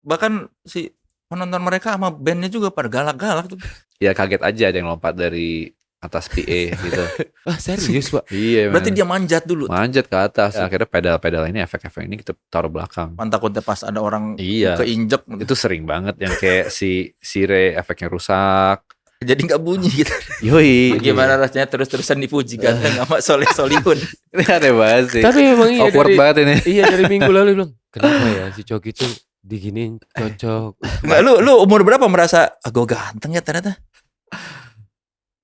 bahkan si penonton mereka sama bandnya juga pada galak-galak tuh. Ya kaget aja ada yang lompat dari atas PA gitu. Serius Pak? Iya, Berarti dia manjat dulu. manjat ke atas. Akhirnya pedal-pedal ini, efek-efek ini kita taruh belakang. Kan takutnya pas ada orang Iya. keinjek. Itu sering banget yang kayak si Sire efeknya rusak. Jadi nggak bunyi gitu. Yoi. Gimana rasanya terus-terusan dipuji ganteng sama Soleh Solihun. Ini aneh banget sih. Tapi emang iya Awkward banget ini. Iya dari minggu lalu bilang, kenapa ya si Coki itu diginiin cocok. Nggak, lu umur berapa merasa gue ganteng ya ternyata?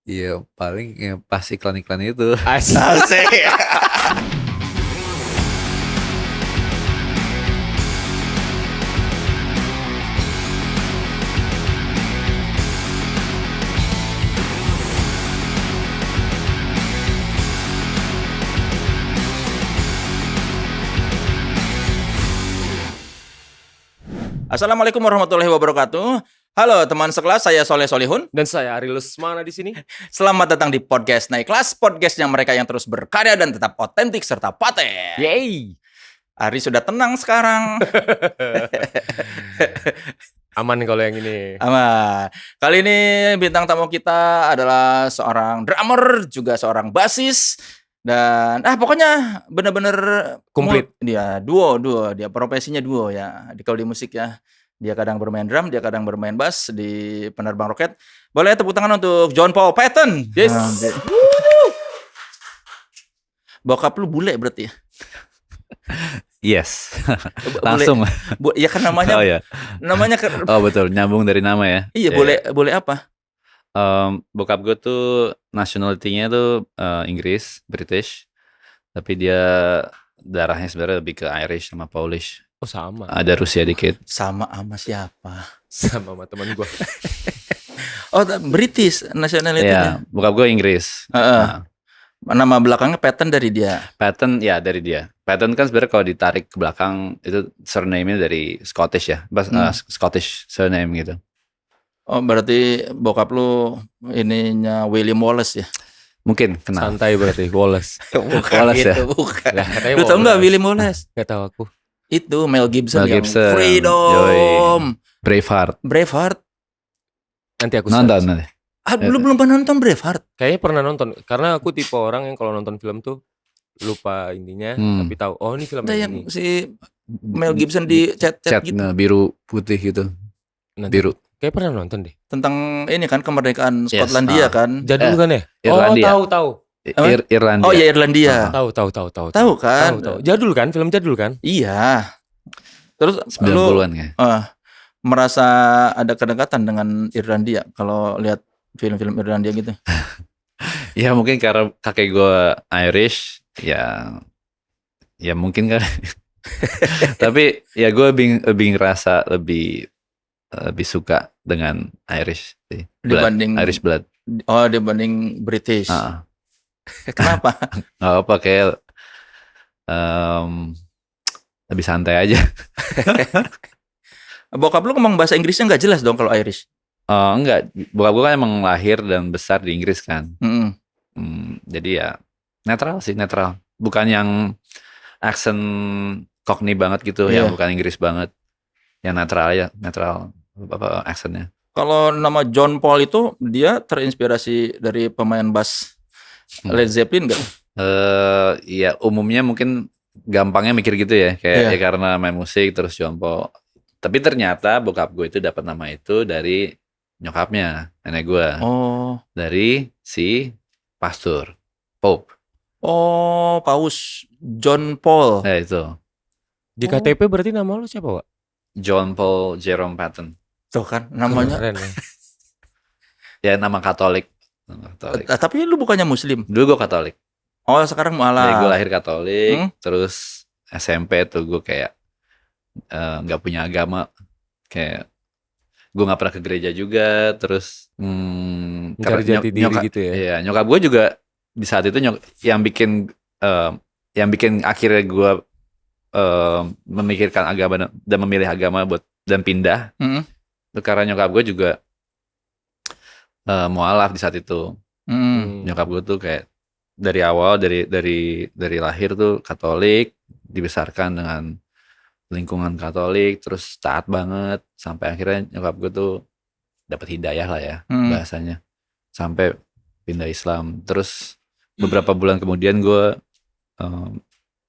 Iya, paling yang pas iklan-iklan itu. Asik. Assalamualaikum warahmatullahi wabarakatuh. Halo teman sekelas, saya Soleh Solihun. Dan saya Ari Lesmana di sini. Selamat datang di podcast Naik Kelas, podcastnya mereka yang terus berkarya dan tetap otentik serta paten. Yeay. Ari sudah tenang sekarang. Aman kalau yang ini. Aman. Kali ini bintang tamu kita adalah seorang drummer, juga seorang bassis. Dan pokoknya bener-bener Komplit. Dia duo, dia profesinya duo ya. Kalau di musik ya. Dia kadang bermain drum, dia kadang bermain bass di Penerbang Roket. Boleh tepuk tangan untuk John Paul Patton. Yes. Bokap lu bule berarti ya? Yes. Langsung. Ya kan namanya. Oh ya. Namanya Oh betul, nyambung dari nama ya. Iya, boleh apa? Bokap gue tuh nationality-nya tuh Inggris, British. Tapi dia darahnya sebenarnya lebih ke Irish sama Polish. Oh sama. Ada Rusia dikit. Sama siapa? Sama teman gue. Oh, British nationality-nya. Iya, bokap gue Inggris. Nah, nama belakangnya Patton dari dia. Patton ya dari dia. Patton kan sebenarnya kalau ditarik ke belakang itu surname-nya dari Scottish ya. Scottish surname gitu. Oh, berarti bokap lu ininya William Wallace ya? Mungkin kenal. Santai berarti Wallace. Bukan Wallace gitu, ya? bukan. Lah, katanya Lu tau nggak William Wallace? Gak tahu aku. Itu Mel Gibson Mel yang Gibson. Freedom. Braveheart. Nanti aku Nonton search. nanti. Belum pernah nonton Braveheart. Kayaknya pernah nonton. Karena aku tipe orang yang kalau nonton film tuh lupa intinya, tapi tahu. Oh ini film Ada yang ini. yang si Mel Gibson di chat gitu. Nah, biru putih gitu. Nanti. Biru. Kayak pernah nonton deh. Tentang ini kan kemerdekaan Yes, Skotlandia kan. Jadul kan ya? Irlandia. Oh tahu. Irlandia. Oh ya Irlandia. Tahu. Tahu kan? Tahu. Jadul kan? Film jadul kan? Iya. Terus 90-an ya. merasa ada kedekatan dengan Irlandia kalau lihat film-film Irlandia gitu. Ya mungkin karena kakek gue Irish, ya mungkin kan. Tapi ya gue lebih ngerasa lebih suka dengan Irish sih. Dibanding Irish blood. Oh, dibanding British. Kenapa? Gak apa kayak lebih santai aja. Bokap lu ngomong bahasa Inggrisnya nggak jelas dong kalau Irish. Enggak, bokap gue kan emang lahir dan besar di Inggris kan. Jadi ya netral sih, netral. Bukan yang accent Cockney banget gitu, ya bukan Inggris banget. Yang netral aja, netral apa accentnya. Kalau nama John Paul itu dia terinspirasi dari pemain bass Led Zeppelin nggak? Ya umumnya mungkin gampangnya mikir gitu ya, kayak ya karena main musik terus John Paul. Tapi ternyata bokap gue itu dapat nama itu dari nyokapnya, nenek gue. Oh. Dari si pastor, Pope. Oh, Paus John Paul. Nah itu. Di KTP berarti nama lu siapa, Pak? John Paul Jerome Patton. Tuh kan namanya. Keren, ya. Ya nama Katolik. Tapi lu bukannya Muslim? Dulu gue Katolik. Oh sekarang malah. Jadi gue lahir Katolik, terus SMP tuh gue kayak nggak punya agama, kayak gue nggak pernah ke gereja juga, terus mencari jati diri gitu ya. Iya, nyokap gue juga di saat itu yang bikin akhirnya gue memikirkan agama dan memilih agama dan pindah. Itu karena nyokap gue juga mualaf di saat itu. Nyokap gue tuh kayak dari awal dari lahir tuh Katolik, dibesarkan dengan lingkungan Katolik, terus taat banget sampai akhirnya nyokap gue tuh dapat hidayah lah ya bahasanya, sampai pindah Islam. Terus beberapa bulan kemudian gue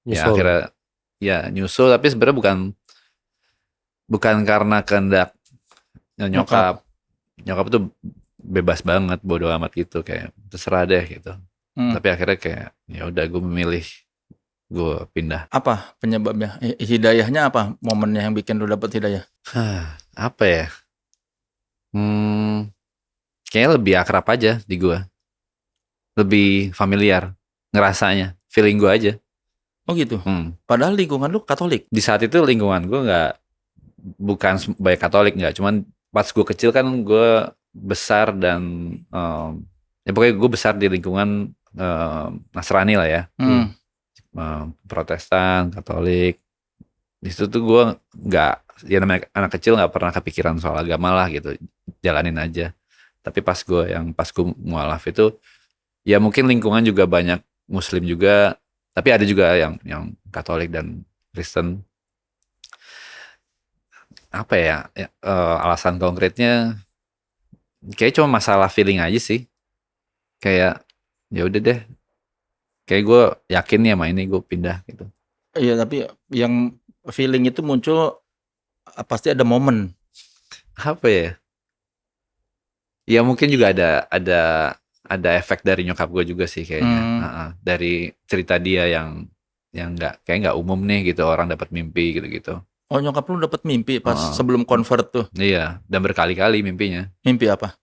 ya akhirnya ya nyusul, tapi sebenarnya bukan karena kehendak nyokap tuh bebas banget, bodo amat gitu, kayak terserah deh gitu. Tapi akhirnya kayak ya udah gue memilih gue pindah. Apa penyebabnya? Hidayahnya apa? Momennya yang bikin lu dapet hidayah? Apa ya? Kayaknya lebih akrab aja di gue, lebih familiar ngerasanya, feeling gue aja. Oh gitu. Padahal lingkungan lu Katolik. Di saat itu lingkungan gue bukan banyak Katolik, nggak. Cuman pas gue kecil kan gue besar dan ya pokoknya gue besar di lingkungan Nasrani lah ya, Protestan, Katolik. Di situ tuh gue nggak, ya namanya anak kecil nggak pernah kepikiran soal agama lah gitu, jalanin aja. Tapi pas gue mualaf itu, ya mungkin lingkungan juga banyak Muslim juga, tapi ada juga yang Katolik dan Kristen. Apa ya, alasan konkretnya kayak cuma masalah feeling aja sih. Kayak ya udah deh, kayak gue yakin nih sama ini, gue pindah gitu. Iya, tapi yang feeling itu muncul pasti ada momen. Apa ya? Ya mungkin juga ada efek dari nyokap gue juga sih kayaknya. Dari cerita dia yang nggak umum nih gitu, orang dapat mimpi gitu. Oh, nyokap lu dapat mimpi pas sebelum convert tuh? Iya, dan berkali-kali mimpinya. Mimpi apa?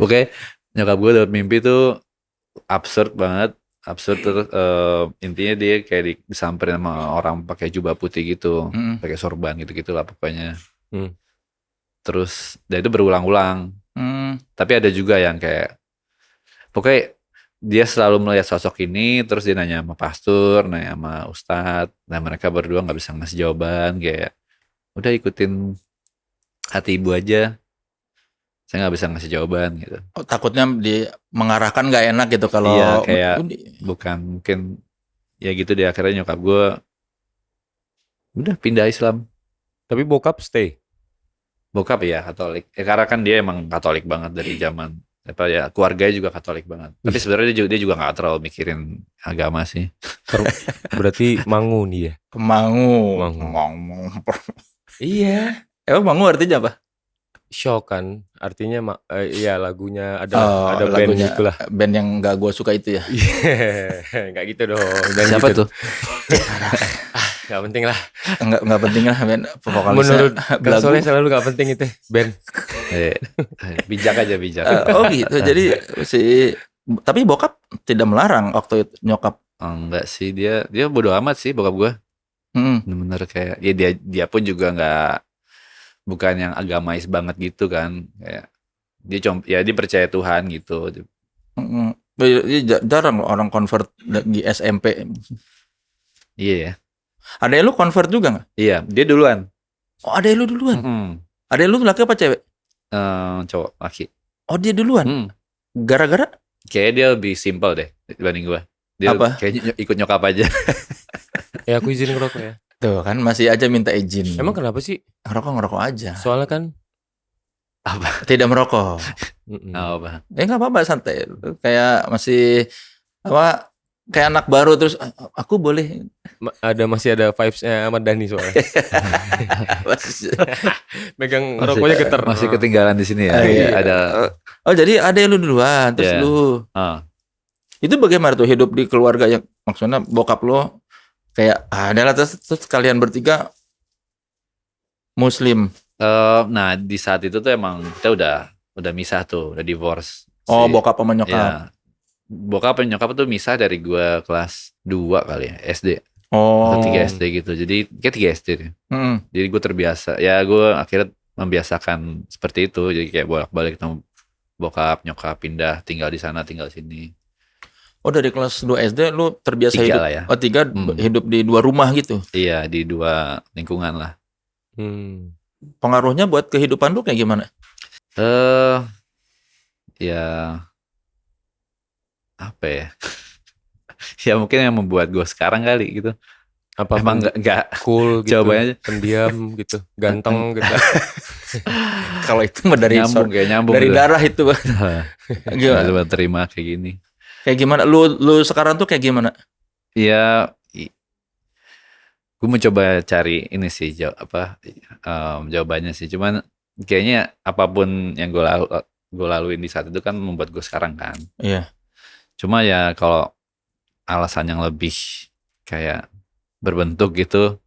Oke, nyokap gue dapat mimpi tuh absurd banget. Terus intinya dia kayak disamperin sama orang pakai jubah putih gitu, pakai sorban gitu lah pokoknya. Terus dan itu berulang-ulang. Tapi ada juga yang kayak pokoknya dia selalu melihat sosok ini, terus dia nanya sama pastor, nanya sama ustadz. Nah mereka berdua nggak bisa ngasih jawaban, kayak udah ikutin hati ibu aja, saya nggak bisa ngasih jawaban gitu. Oh, takutnya mengarahkan nggak enak gitu kalau. Iya, kayak bukan, mungkin ya gitu deh. Akhirnya nyokap gue udah pindah Islam. Tapi bokap stay? Bokap ya Katolik ya, karena kan dia emang Katolik banget dari zaman apa ya, keluarganya juga Katolik banget. Tapi sebenarnya dia juga nggak terlalu mikirin agama sih. Berarti Mangu nih ya? Mangu. Iya. Emang Mangu artinya apa? Shock kan, artinya iya lagunya ada band gitulah. Band yang nggak gue suka itu ya? Nggak gitu dong. Siapa gitu tuh? Nggak penting lah. Nggak penting lah band vokalisnya. Menurut Kang Soleh selalu nggak penting itu band. Bijak aja. Oh gitu. Jadi tapi bokap tidak melarang waktu itu nyokap? Enggak sih, dia bodo amat sih bokap gue. Bener-bener kayak ya dia pun juga bukan yang agamais banget gitu kan, kayak dia percaya Tuhan gitu. Jarang loh orang convert di SMP. Iya ya. Adek lu convert juga nggak? Iya, dia duluan. Oh, adek lu duluan. Adek lu laki apa cewek? Cowok, laki. Oh, dia duluan. Gara-gara? Kayaknya dia lebih simpel deh dibanding gue. Dia apa? Kayaknya ikut nyokap aja. Ya aku izin ngerokok ya. Tuh kan masih aja minta izin. Emang kenapa sih? Ngerokok aja. Soalnya kan apa? Tidak merokok. Apa? Nggak apa-apa, santai. Kayak masih apa? Kayak anak baru terus aku boleh. Masih ada vibes-nya Ahmad Dhani soalnya. Megang rokoknya getar. Masih ketinggalan di sini ya. Ada. Oh, jadi adek lu duluan terus lu. Itu bagaimana tuh hidup di keluarga yang maksudnya bokap lo kayak adalah terus kalian bertiga Muslim. Nah di saat itu tuh emang kita udah misah tuh, udah divorce. Oh, bokap sama nyokap. Ya, bokap sama nyokap tuh misah dari gua kelas 2 kali ya, SD. Oh. Atau 3 SD gitu. Jadi kayak 3 SD deh. Jadi gue terbiasa. Ya gue akhirnya membiasakan seperti itu. Jadi kayak bolak-balik sama bokap, nyokap, pindah, tinggal di sana, tinggal sini. Oh, dari kelas 2 SD lu terbiasa 3 hidup lah ya. Oh 3 hidup di 2 rumah gitu? Iya, di 2 lingkungan lah. Pengaruhnya buat kehidupan lu kayak gimana? Ya apa ya? Ya mungkin yang membuat gue sekarang kali gitu. Apa Emang nggak cool gitu, jawabannya pendiam gitu, ganteng gitu. Kalau itu mah dari nyambung dari gitu. darah itu. Gimana? Coba terima kayak gini. Kayak gimana? Lu sekarang tuh kayak gimana? Ya, gue mencoba cari ini sih jawabannya sih. Cuman kayaknya apapun yang gue laluin di saat itu kan membuat gue sekarang kan. Iya. Cuma ya kalau alasan yang lebih kayak berbentuk gitu,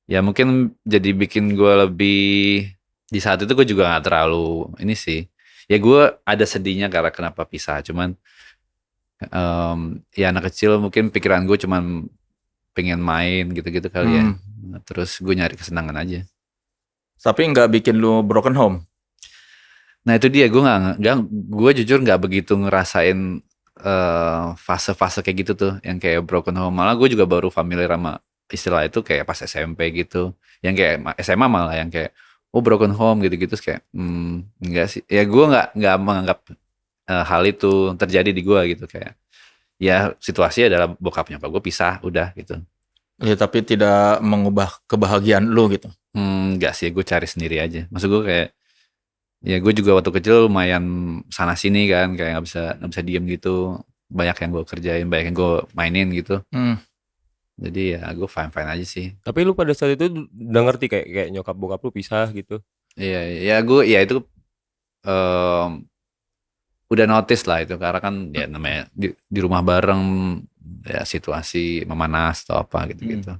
ya mungkin jadi bikin gue lebih, di saat itu gue juga nggak terlalu ini sih. Ya gue ada sedihnya karena kenapa pisah. Cuman ya anak kecil mungkin pikiran gue cuman pengen main gitu-gitu kali ya. Terus gue nyari kesenangan aja. Tapi nggak bikin lu broken home? Nah itu dia, gue jujur nggak begitu ngerasain fase-fase kayak gitu tuh, yang kayak broken home. Malah gue juga baru familiar sama istilah itu kayak pas SMP gitu. Yang kayak SMA malah yang kayak broken home gitu-gitu kayak enggak sih. Ya gue nggak menganggap hal itu terjadi di gue gitu, kayak ya situasi adalah bokap nyokap gue pisah udah gitu. Ya tapi tidak mengubah kebahagiaan lu gitu. Enggak sih, gue cari sendiri aja. Maksud gue kayak ya gue juga waktu kecil lumayan sana sini kan, kayak nggak bisa diem gitu. Banyak yang gue kerjain, banyak yang gue mainin gitu. Jadi ya gue fine aja sih. Tapi lu pada saat itu udah ngerti kayak nyokap bokap lu pisah gitu? Iya, ya gue ya itu udah notice lah itu, karena kan ya namanya di rumah bareng, ya situasi memanas atau apa gitu-gitu.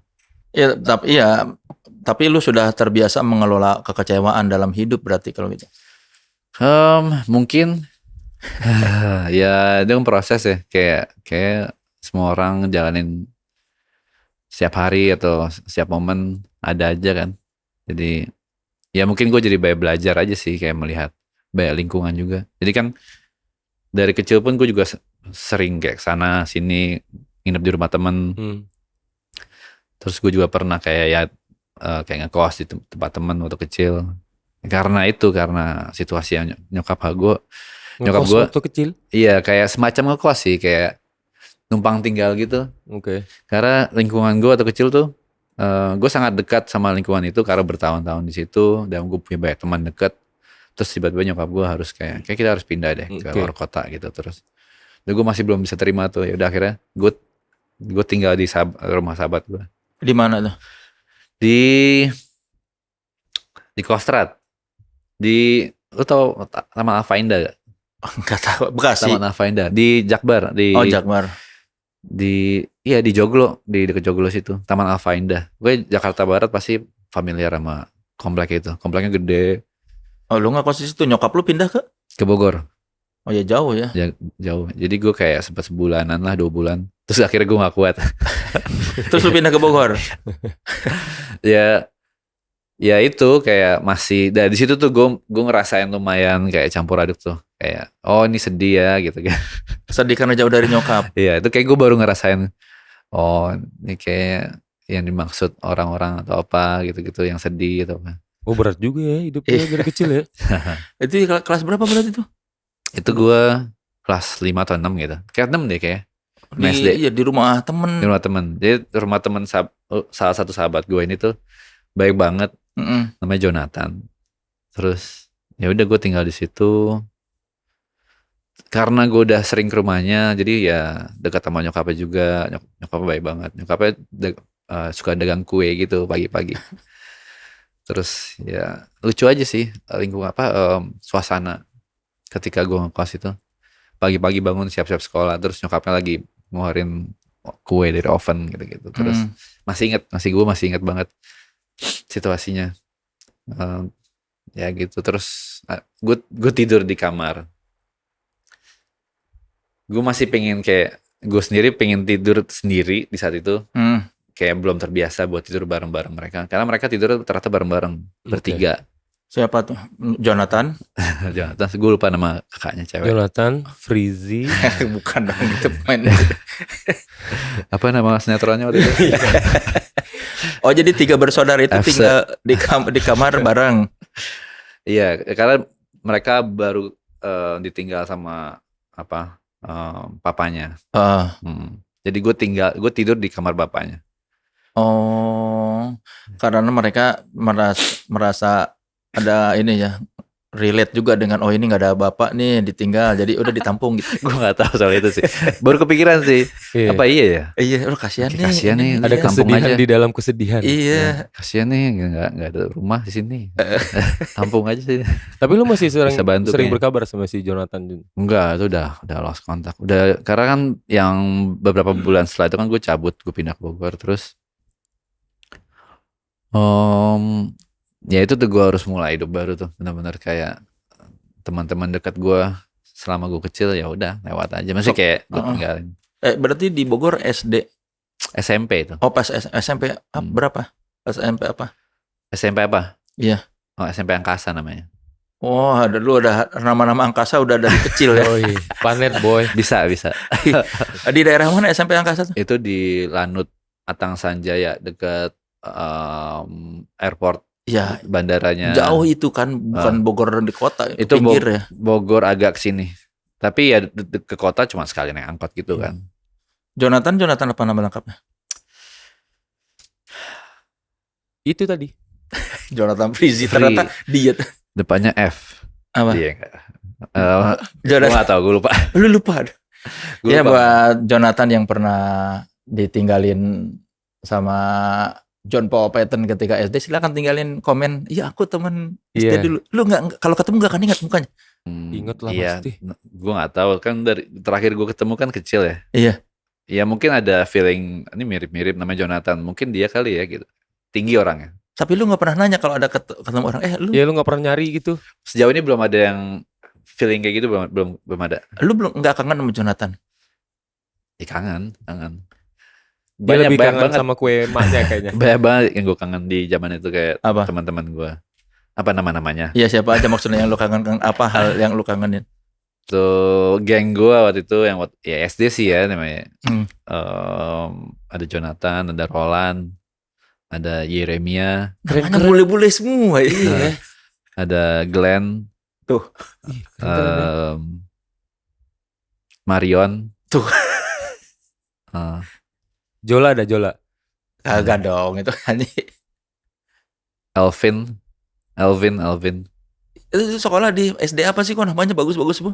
Tapi lu sudah terbiasa mengelola kekecewaan dalam hidup berarti kalau gitu. Mungkin ya itu kan proses ya, kayak semua orang jalanin setiap hari atau setiap momen ada aja kan. Jadi ya mungkin gue jadi banyak belajar aja sih, kayak melihat banyak lingkungan juga. Jadi kan dari kecil pun gue juga sering kayak sana sini nginep di rumah temen. Terus gue juga pernah kayak kayak ngekos di tempat temen waktu kecil. Karena situasi yang nyokap gue waktu kecil? Iya, kayak semacam ngekos sih, kayak numpang tinggal gitu. Oke. Karena lingkungan gue waktu kecil tuh gue sangat dekat sama lingkungan itu karena bertahun-tahun di situ dan gue punya banyak teman dekat. Terus tiba-tiba nyokap gue harus kayak kita harus pindah deh ke luar kota gitu. Terus gue masih belum bisa terima tuh. Ya udah akhirnya gue tinggal di rumah sahabat gue. Di mana tuh? Di Kostrad. Lu tau Taman Alpha Indah gak? Enggak tahu. Bekasi. Taman Alpha Indah di Jakbar. Jakbar. Di Joglo, di dekat Joglo situ. Taman Alpha Indah. Gue Jakarta Barat pasti familiar sama komplek itu. Kompleknya gede. Oh, lu ngekos di situ, nyokap lu pindah ke Bogor. Oh ya jauh ya. Jauh. Jadi gue kayak sempat sebulanan lah, 2 bulan. Terus akhirnya gue gak kuat. Terus lu pindah ke Bogor? Ya itu kayak masih dari situ tuh gue ngerasain lumayan kayak campur aduk tuh. Kayak ini sedih ya gitu kan. Sedih karena jauh dari nyokap. Iya, itu kayak gue baru ngerasain ini kayak yang dimaksud orang-orang atau apa gitu-gitu yang sedih atau apa. Oh berat juga ya hidupnya dari kecil ya. Itu kelas berapa berarti itu? Itu gue kelas 5 atau 6 gitu. Kayak 6 deh kayak. Di rumah temen. Di rumah temen. Jadi rumah temen salah satu sahabat gue ini tuh baik banget. Namanya Jonathan. Terus ya udah gue tinggal di situ. Karena gue udah sering ke rumahnya, jadi ya dekat sama nyokapnya juga. Nyokapnya baik banget. Nyokapnya suka dagang kue gitu pagi-pagi. Terus ya lucu aja sih lingkungan suasana ketika gue ngekos itu. Pagi-pagi bangun siap-siap sekolah, terus nyokapnya lagi ngeluarin kue dari oven gitu-gitu. Terus gue masih inget banget situasinya. Ya gitu. Terus gue tidur di kamar. Gue masih pengen kayak gue sendiri pengen tidur sendiri di saat itu. Kayak belum terbiasa buat tidur bareng-bareng mereka. Karena mereka tidur ternyata bareng-bareng bertiga. Siapa tuh? Jonathan? Jonathan, gue lupa nama kakaknya cewek. Jonathan, Frizy. Bukan dong, itu pemain. Apa nama sinetronnya waktu itu? Oh jadi 3 bersaudara itu tinggal di kamar bareng. Iya, karena mereka baru ditinggal sama papanya. Jadi gue tidur di kamar bapaknya. Oh, karena mereka merasa ada ini ya, relate juga dengan oh ini nggak ada bapak nih ditinggal, jadi udah ditampung gitu. Gue nggak tahu soal itu sih. Baru kepikiran sih. Iya. Apa iya ya? Iya, lu kasihan nih. Kasihan nih, ini Ada dia. tampung kesedihan aja. di dalam kesedihan. Iya. Kasihan nih nggak ada rumah di sini. Tampung aja sih. Tapi lu masih Bisa bantu sering kayaknya. berkabar sama si Jonathan Jun? Enggak, itu udah lost kontak. Udah karena kan yang beberapa bulan setelah itu kan gue cabut, gue pindah ke Bogor terus. Ya itu tuh gue harus mulai hidup baru tuh, benar-benar kayak teman-teman dekat gue selama gue kecil ya udah lewat aja, masih kayak gue tinggalin. Berarti di Bogor SD, SMP itu. oh pas SMP berapa? Pas SMP apa? SMP apa? Iya. Oh SMP Angkasa namanya. Oh, lu ada nama-nama angkasa udah dari kecil ya. Oh iya, Planet Boy. Bisa. Di daerah mana SMP angkasa tuh? Itu di Lanut Atang Sanjaya dekat airport. Ya, bandaranya. jauh itu kan, bukan Bogor di kota, itu pinggir ya. Bogor agak sini. Tapi ya ke kota cuma sekali naik angkot gitu kan. Jonathan apa nama lengkapnya? Itu tadi. Jonathan Frizi, ternyata dia. Depannya F. Apa? Dia enggak. Gue Jonathan. gak tau, gue lupa. Lu lupa. Gua Ya lupa. buat Jonathan yang pernah ditinggalin sama John Paul Patton ketika SD, silakan tinggalin komen. Iya aku teman SD Iya. dulu. Lu nggak kalau ketemu nggak akan ingat mukanya. Ingat lah Iya, pasti. gue gak tahu kan dari terakhir gue ketemu kan kecil ya. Iya. Ya mungkin ada feeling ini mirip-mirip namanya Jonathan. Mungkin dia kali ya gitu. Tinggi orangnya. Tapi lu nggak pernah nanya kalau ada ketemu orang. Lu Ya lu gak pernah nyari gitu. Sejauh ini belum ada yang feeling kayak gitu, belum ada. lu belum nggak kangen sama Jonathan? Kangen. Dia lebih kangen sama kue emaknya kayaknya. Banyak banget yang gue kangen di zaman itu kayak Apa? teman-teman gue. Apa nama-namanya? Iya siapa aja maksudnya yang lu kangen apa hal yang lu kangenin? Tuh geng gue waktu itu yang ya SD sih ya namanya. Ada Jonathan, ada Roland, ada Yeremia, Namanya bule-bule semua. Iya. ada Glenn, Tuh. Marion, Tuh. Jola ada Jola. Kagak dong itu kan. Alvin. Itu sekolah di SD apa sih kok namanya bagus-bagus semua?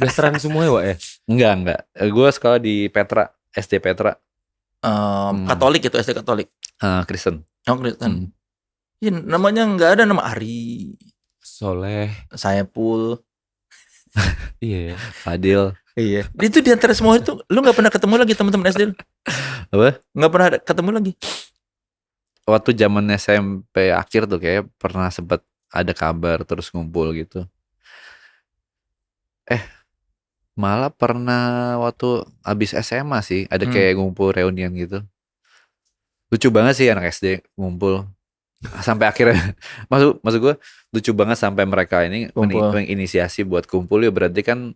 Blasteran semua ya, Wak ya? Enggak. Gue sekolah di Petra, SD Petra. Katolik itu SD Katolik. Kristen. Oh Kristen. Ya, namanya nggak ada nama Ari, Soleh, Saepul. iya. Fadil. Iya. Itu di antara semua itu lu nggak pernah ketemu lagi teman-teman SD lu? Apa? Nggak pernah ketemu lagi? Waktu zaman SMP akhir tuh kayak pernah sempat ada kabar terus ngumpul gitu. Malah pernah waktu abis SMA sih ada kayak ngumpul reunian gitu. Lucu banget sih anak SD ngumpul sampai akhirnya maksud gue lucu banget sampai mereka ini menginisiasi buat kumpul ya, berarti kan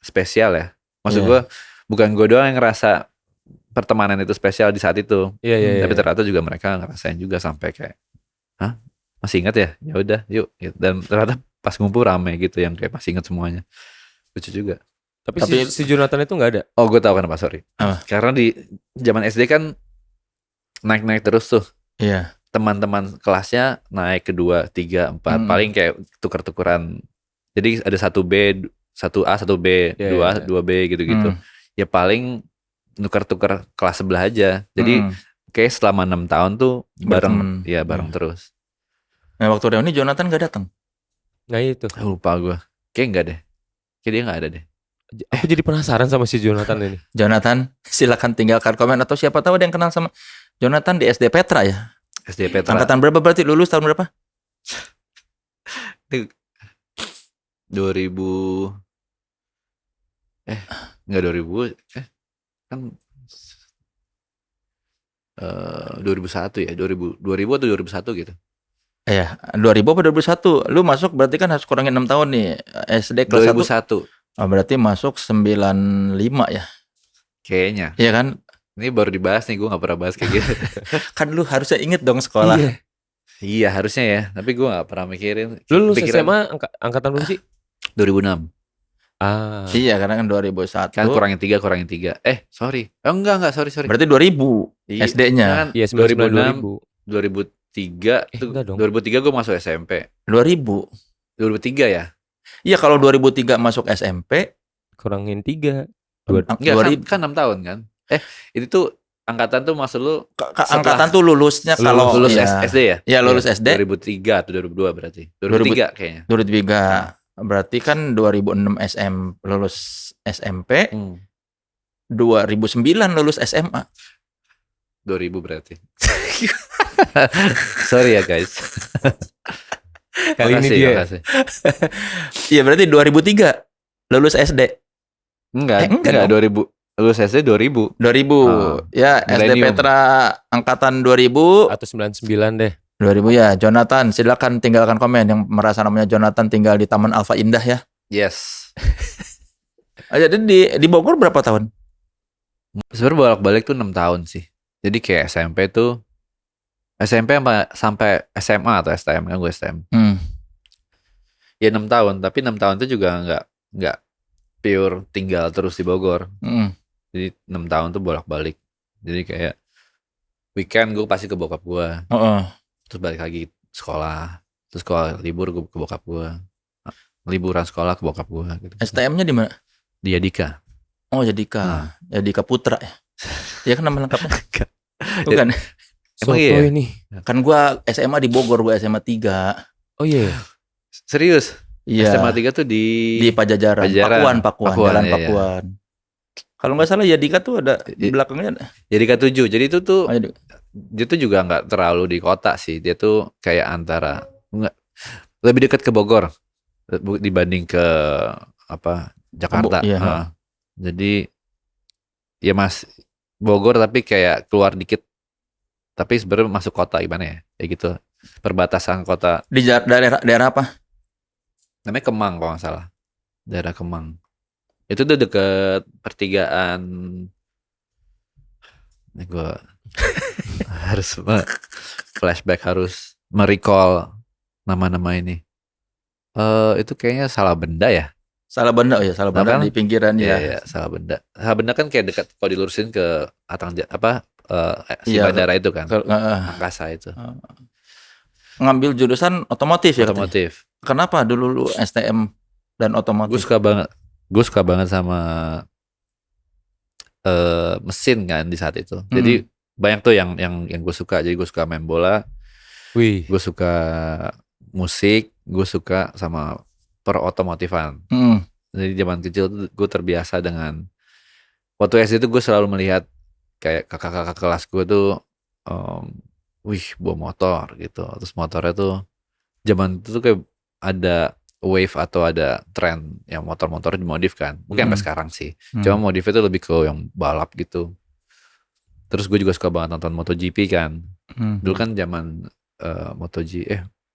spesial ya. Maksud gue bukan gue doang yang ngerasa pertemanan itu spesial di saat itu. Iya. Tapi ternyata juga mereka ngerasain juga sampai kayak, hah masih ingat ya? Ya udah yuk. Gitu. Dan ternyata pas ngumpul rame gitu yang kayak masih ingat semuanya. Lucu juga. Tapi si Jonathan itu nggak ada. Oh gue tahu kenapa, sorry. Karena di zaman SD kan naik terus tuh. Iya. Teman-teman kelasnya naik kedua, 3, 4, paling kayak tuker-tukeran. Jadi ada 1B, 1A, 1B, 2B gitu-gitu. Ya paling nuker-tuker kelas sebelah aja. Jadi kayak selama 6 tahun tuh bareng terus. Nah waktu reuni Jonathan gak datang. Nah itu. Lupa gue. Kayak enggak deh. Kayak dia enggak ada deh. Aku jadi penasaran sama si Jonathan ini. Jonathan, silakan tinggalkan komen atau siapa tahu ada yang kenal sama Jonathan di SD Petra ya. SD Petra. Angkatan berapa berarti, lulus tahun berapa? 2000 enggak 2000 kan 2001 ya, 2000 atau 2001 gitu. 2000 apa 2001? Lu masuk berarti kan harus kurangin 6 tahun nih. SD kelas 2001. 1. Oh, berarti masuk 95 ya? Kayaknya. Iya kan? Ini baru dibahas nih, gue gak pernah bahas kayak gitu. Kan lu harusnya inget dong sekolah. Iya harusnya ya, tapi gue gak pernah mikirin. Lu lulus SMA angkatan berapa sih? 2006. Iya, karena kan 2001. Kan kurangin 3. Sorry. Enggak, sorry. Berarti 2000 Iya, SD-nya. kan Iya, 2006, 2003 tuh. enggak dong. 2003 gue masuk SMP. 2000. 2003 ya? Iya, kalau 2003 masuk SMP, Kurangin 3. Enggak, kan 6 tahun kan? Itu tuh angkatan tuh maksud lu angkatan tuh lulusnya kalau lulus ya, SD ya? Ya, lulus SD 2003 atau 2002 berarti. 2003 kayaknya. 2003. Berarti kan 2006 lulus SMP, 2009 lulus SMA. 2000 berarti. Sorry ya guys. Kali ini dia. Makasih. Iya, berarti 2003 lulus SD. Enggak, 2000. Lulus SD 2000. 2000. Ya, SD Millennium. Petra angkatan 2000. Atau 99 deh. 2000 ya. Jonathan, silakan tinggalkan komen yang merasa namanya Jonathan tinggal di Taman Alfa Indah ya. Yes. Jadi di Bogor berapa tahun? Sebenarnya bolak-balik tuh 6 tahun sih. Jadi kayak SMP sampai SMA atau STM kan gue STM. Ya 6 tahun, tapi 6 tahun itu juga enggak pure tinggal terus di Bogor. Jadi 6 tahun tuh bolak-balik. Jadi kayak weekend gue pasti ke bokap gue. Terus balik lagi sekolah. Terus sekolah libur gue ke bokap gue. Liburan sekolah ke bokap gue gitu. STM-nya di mana? Di Yadika. Oh, Yadika. Yadika Putra ya. Ya kan nama lengkapnya. Bukan. Emang iya? Ini. Kan gua SMA di Bogor, gua SMA 3. Oh iya. Serius? Iya. SMA 3 tuh di Pajajaran. Pakuan, Jalan iya, Pakuan. Kalau nggak salah Yadika tuh ada di belakangnya. Yadika 7. Jadi itu tuh Oh, dia tuh juga nggak terlalu di kota sih. Dia tuh kayak antara lebih dekat ke Bogor dibanding ke Jakarta. Iya. Jadi ya Bogor tapi kayak keluar dikit. Tapi sebenarnya masuk kota gimana ya? Kayak gitu. Perbatasan kota. Di daerah apa? Namanya Kemang kalau nggak salah. Daerah Kemang. Itu tuh deket pertigaan. Ini gue harus flashback, harus merecall nama-nama ini. Itu kayaknya Salah Benda ya? Salah Benda, oh ya, Salah Benda di pinggiran ya. Iya, Salah Benda. Salah Benda kan kayak dekat kalau dilurusin ke si bandara itu kan. Angkasa itu. Ngambil jurusan otomotif ya? Otomotif. Kenapa dulu lu STM dan otomotif? Gue suka banget sama mesin kan di saat itu. Jadi banyak tuh yang gue suka. Jadi gue suka main bola. Gue suka musik. Gue suka sama perotomotifan. Jadi zaman kecil tuh gue terbiasa dengan, waktu SD itu gue selalu melihat kayak kakak-kakak kelas gue tuh bawa motor gitu. Terus motornya tuh zaman itu tuh kayak ada wave atau ada tren yang motor-motor dimodif kan. Mungkin sampai sekarang sih. Cuma modifnya tuh lebih ke yang balap gitu. Terus gue juga suka banget nonton MotoGP kan. Dulu kan zaman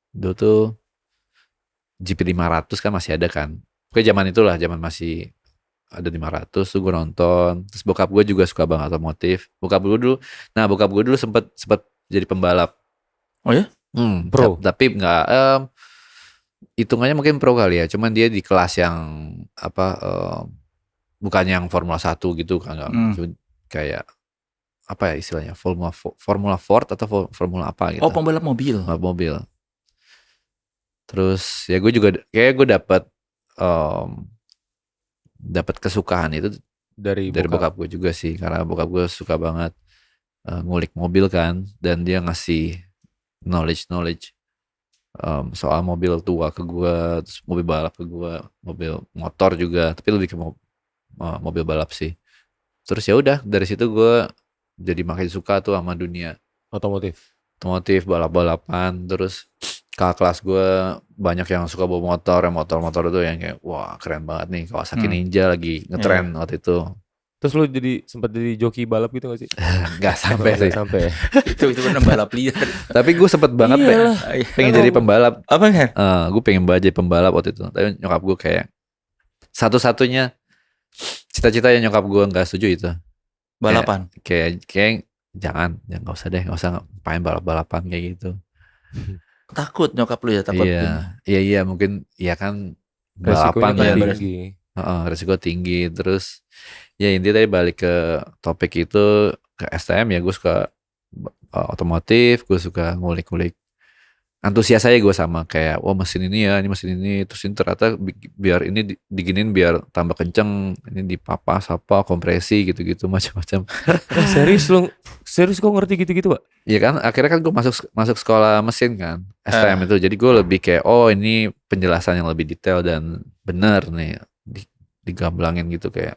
dulu tuh GP 500 kan masih ada kan. Pokoknya zaman itulah, zaman masih ada 500 tuh gue nonton. Terus bokap gue juga suka banget otomotif. Bokap gue dulu sempat jadi pembalap. Oh ya? Pro. Tapi enggak, hitungannya mungkin pro kali ya. Cuman dia di kelas yang bukan yang Formula 1 gitu kan. Kayak apa ya istilahnya? Formula Ford atau Formula apa gitu. Oh, pembalap mobil. Mobil. Terus ya gue juga kayak gue dapat kesukaan itu dari bokap gue juga sih, karena bokap gue suka banget ngulik mobil kan, dan dia ngasih knowledge soal mobil tua ke gue, terus mobil balap ke gue, mobil motor juga, tapi lebih ke mobil balap sih. Terus ya udah dari situ gue jadi makin suka tuh sama dunia otomotif, balap-balapan. Terus kakak kelas gue banyak yang suka bawa motor itu yang kayak wah keren banget nih, Kawasaki Ninja lagi ngetren waktu itu. Terus lu sempat jadi joki balap gitu gak sih? Gak sampai sih. itu benar balap liar. Tapi gue sempet banget pengen jadi pembalap. Apa kan? Gue pengen banget jadi pembalap waktu itu. Tapi nyokap gue kayak satu-satunya cita-cita yang nyokap gue nggak setuju itu balapan. Kayak jangan nggak usah deh, nggak usah ngapain balapan kayak gitu. Takut nyokap lu ya, takut. Iya mungkin ya kan balapan resikonya ya. tinggi. Resiko tinggi. Terus ya intinya tadi balik ke topik itu, ke STM ya gue suka otomotif, gue suka ngulik-ngulik. Antusias aja gue sama kayak wah mesin ini ya, ini mesin ini, terus ini ternyata biar ini diginin biar tambah kenceng, ini dipapas apa kompresi gitu-gitu macam-macam. Serius kok ngerti gitu-gitu, Pak? Iya kan akhirnya kan gue masuk sekolah mesin kan STM itu, jadi gue lebih kayak oh ini penjelasan yang lebih detail dan benar nih digamblangin gitu kayak.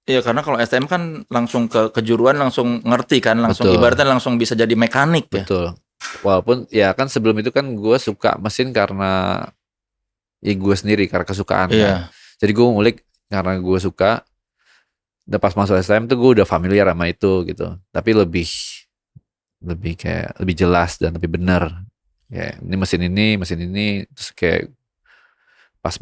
Iya karena kalau STM kan langsung ke kejuruan langsung ngerti kan, langsung Betul. ibaratnya langsung bisa jadi mekanik ya. Betul. Walaupun ya kan sebelum itu kan gue suka mesin karena ya gue sendiri karena kesukaan kan. Jadi gue ngulik karena gue suka. Dan pas masuk STM tuh gue udah familiar sama itu gitu. Tapi lebih kayak lebih jelas dan lebih benar. Ya ini mesin ini terus kayak pas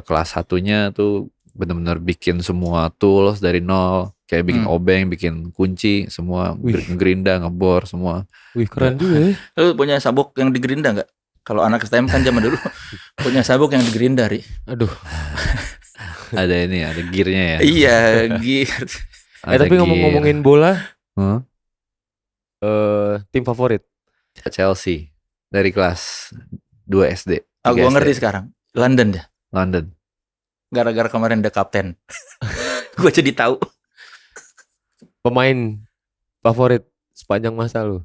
kelas 1-nya tuh benar-benar bikin semua tools dari nol. Kayak bikin obeng, bikin kunci, semua ngerinda, ngebor semua. Wih keren juga ya. Lu punya sabuk yang digerinda nggak? Kalau anak STM kan zaman dulu punya sabuk yang digerinda, Ri. Aduh. Ada gearnya ya. Iya, gear. Tapi ngomongin bola, tim favorit? Chelsea dari kelas 2 SD. Gue ngerti sekarang. London ya. London. Gara-gara kemarin ada kapten. Gue jadi tahu. Pemain favorit sepanjang masa lu?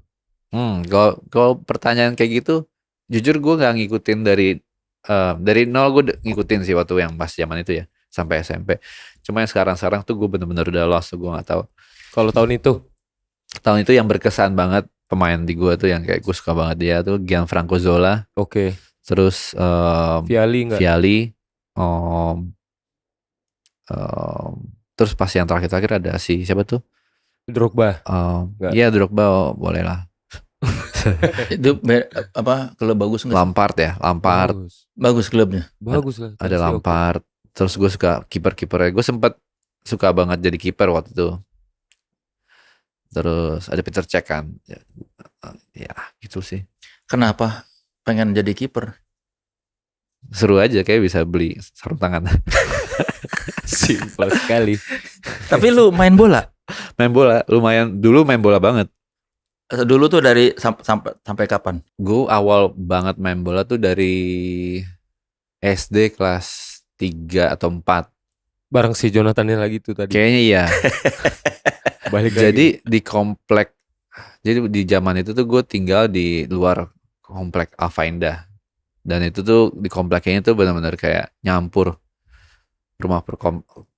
Kalau pertanyaan kayak gitu, jujur gue nggak ngikutin dari nol. Gue ngikutin sih waktu yang pas zaman itu ya sampai SMP. Cuma yang sekarang tuh gue bener-bener udah lost, gue nggak tahu. Kalau tahun itu yang berkesan banget pemain di gue tuh yang kayak gue suka banget dia tuh Gianfranco Zola. Oke. Terus Vialli. Terus pas yang terakhir ada si siapa tuh? Drogba. Iya Drogba boleh lah. Itu klub bagus nggak? Lampard ya, Bagus klubnya. Bagus lah. Ada Lampard. Terus gue suka kiper-kipernya. Gue sempat suka banget jadi kiper waktu itu. Terus ada Peter Cech kan. Ya gitu sih. Kenapa pengen jadi kiper? Seru aja kayak bisa beli sarung tangan. Simpel sekali. Tapi lu main bola? Main bola lumayan, dulu main bola banget. Dulu tuh dari sampai kapan? Gue awal banget main bola tuh dari SD kelas 3 atau 4. Bareng si Jonathan lagi tuh tadi. Kayaknya iya. Balik jadi lagi. di komplek. Jadi di zaman itu tuh gue tinggal di luar komplek Alpha Indah. Dan itu tuh di kompleknya itu benar-benar kayak nyampur rumah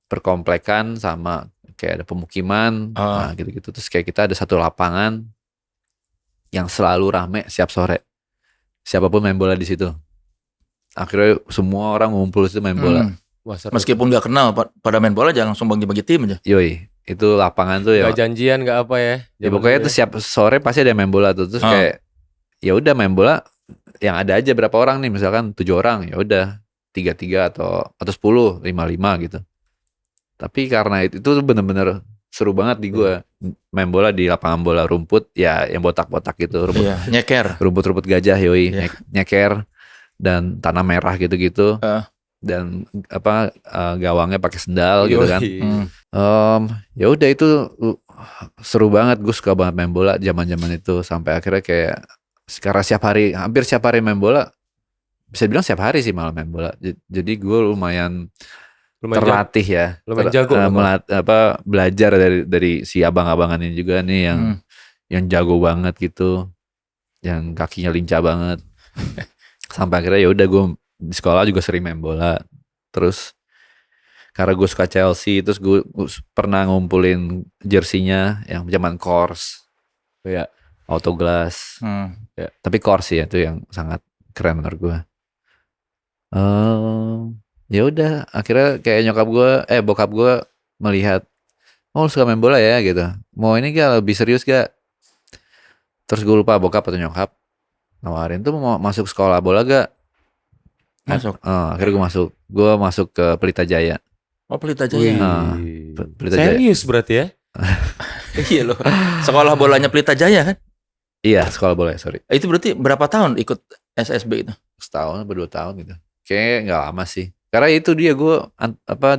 perkomplekan sama kayak ada pemukiman, nah gitu-gitu. Terus kayak kita ada satu lapangan yang selalu rame setiap sore. Siapapun main bola di situ. Akhirnya semua orang ngumpul situ main bola. Meskipun nggak kenal pada main bola aja langsung bagi-bagi tim aja. Yoi, itu lapangan tuh ya. Gak janjian, gak apa ya. Ya pokoknya tuh setiap sore pasti ada main bola tuh. Terus kayak ya udah main bola yang ada aja berapa orang nih, misalkan 7 orang, ya udah 3-3 atau 10, 5-5 gitu. Tapi karena itu tuh bener-bener seru banget di gua main bola di lapangan bola rumput ya yang botak-botak gitu, nyeker. Rumput-rumput gajah yoi, nyeker dan tanah merah gitu-gitu. Dan gawangnya pakai sendal gitu kan. Ya udah itu seru banget, gue suka banget main bola zaman-zaman itu sampai akhirnya kayak sekarang hampir setiap hari main bola, bisa bilang setiap hari sih malah main bola. Jadi gue lumayan terlatih ya, lumayan jago belajar dari si abang-abangan ini juga nih yang jago banget gitu, yang kakinya lincah banget. Sampai akhirnya ya udah gue di sekolah juga sering main bola. Terus karena gue suka Chelsea, terus gue pernah ngumpulin jersinya yang zaman Kors. Ya. Autoglass. Ya. Tapi Kors ya itu yang sangat keren menurut gue. Ya udah akhirnya kayak bokap gue melihat, oh lu suka main bola ya gitu, mau ini gak lebih serius gak? Terus gue lupa bokap atau nyokap nawarin tuh mau masuk sekolah bola gak? Masuk. Akhirnya gue masuk ke Pelita Jaya. Oh Pelita Jaya. Pelita serius Jaya. Berarti ya? Iya loh. Sekolah bolanya Pelita Jaya kan? Iya sekolah bola, sorry. Itu berarti berapa tahun ikut SSB itu? Setahun atau 2 tahun gitu. Kayaknya gak lama sih. Karena itu dia gue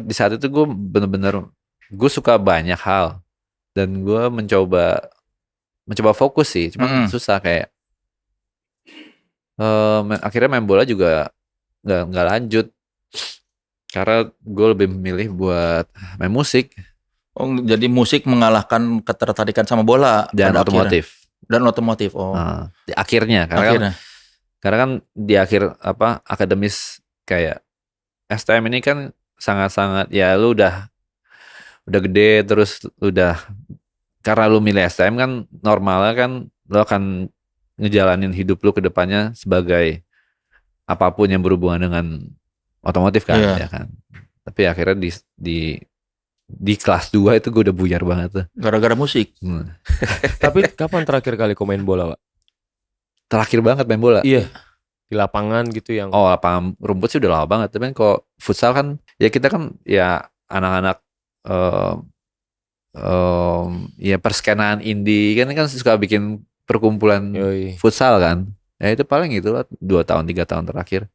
di saat itu gue bener-bener gue suka banyak hal dan gue mencoba fokus sih, cuma susah kayak akhirnya main bola juga nggak lanjut karena gue lebih memilih buat main musik. Oh, jadi musik mengalahkan ketertarikan sama bola dan otomotif. Oh. Di akhirnya karena kan di akhir akademis kayak STM ini kan sangat-sangat ya lu udah gede terus karena lu milih STM kan normalnya kan lu akan ngejalanin hidup lu ke depannya sebagai apapun yang berhubungan dengan otomotif kan, ya kan. Tapi akhirnya di kelas 2 itu gue udah buyar banget tuh. Gara-gara musik. Tapi kapan terakhir kali kau main bola, Pak? Terakhir banget main bola? Iya. Di lapangan gitu yang... Oh, lapangan rumput sih udah lama banget. Tapi kan kalau futsal kan, ya kita kan ya anak-anak ya perskenaan indie kan suka bikin perkumpulan futsal kan. Ya itu paling gitu lah 2 tahun 3 tahun terakhir.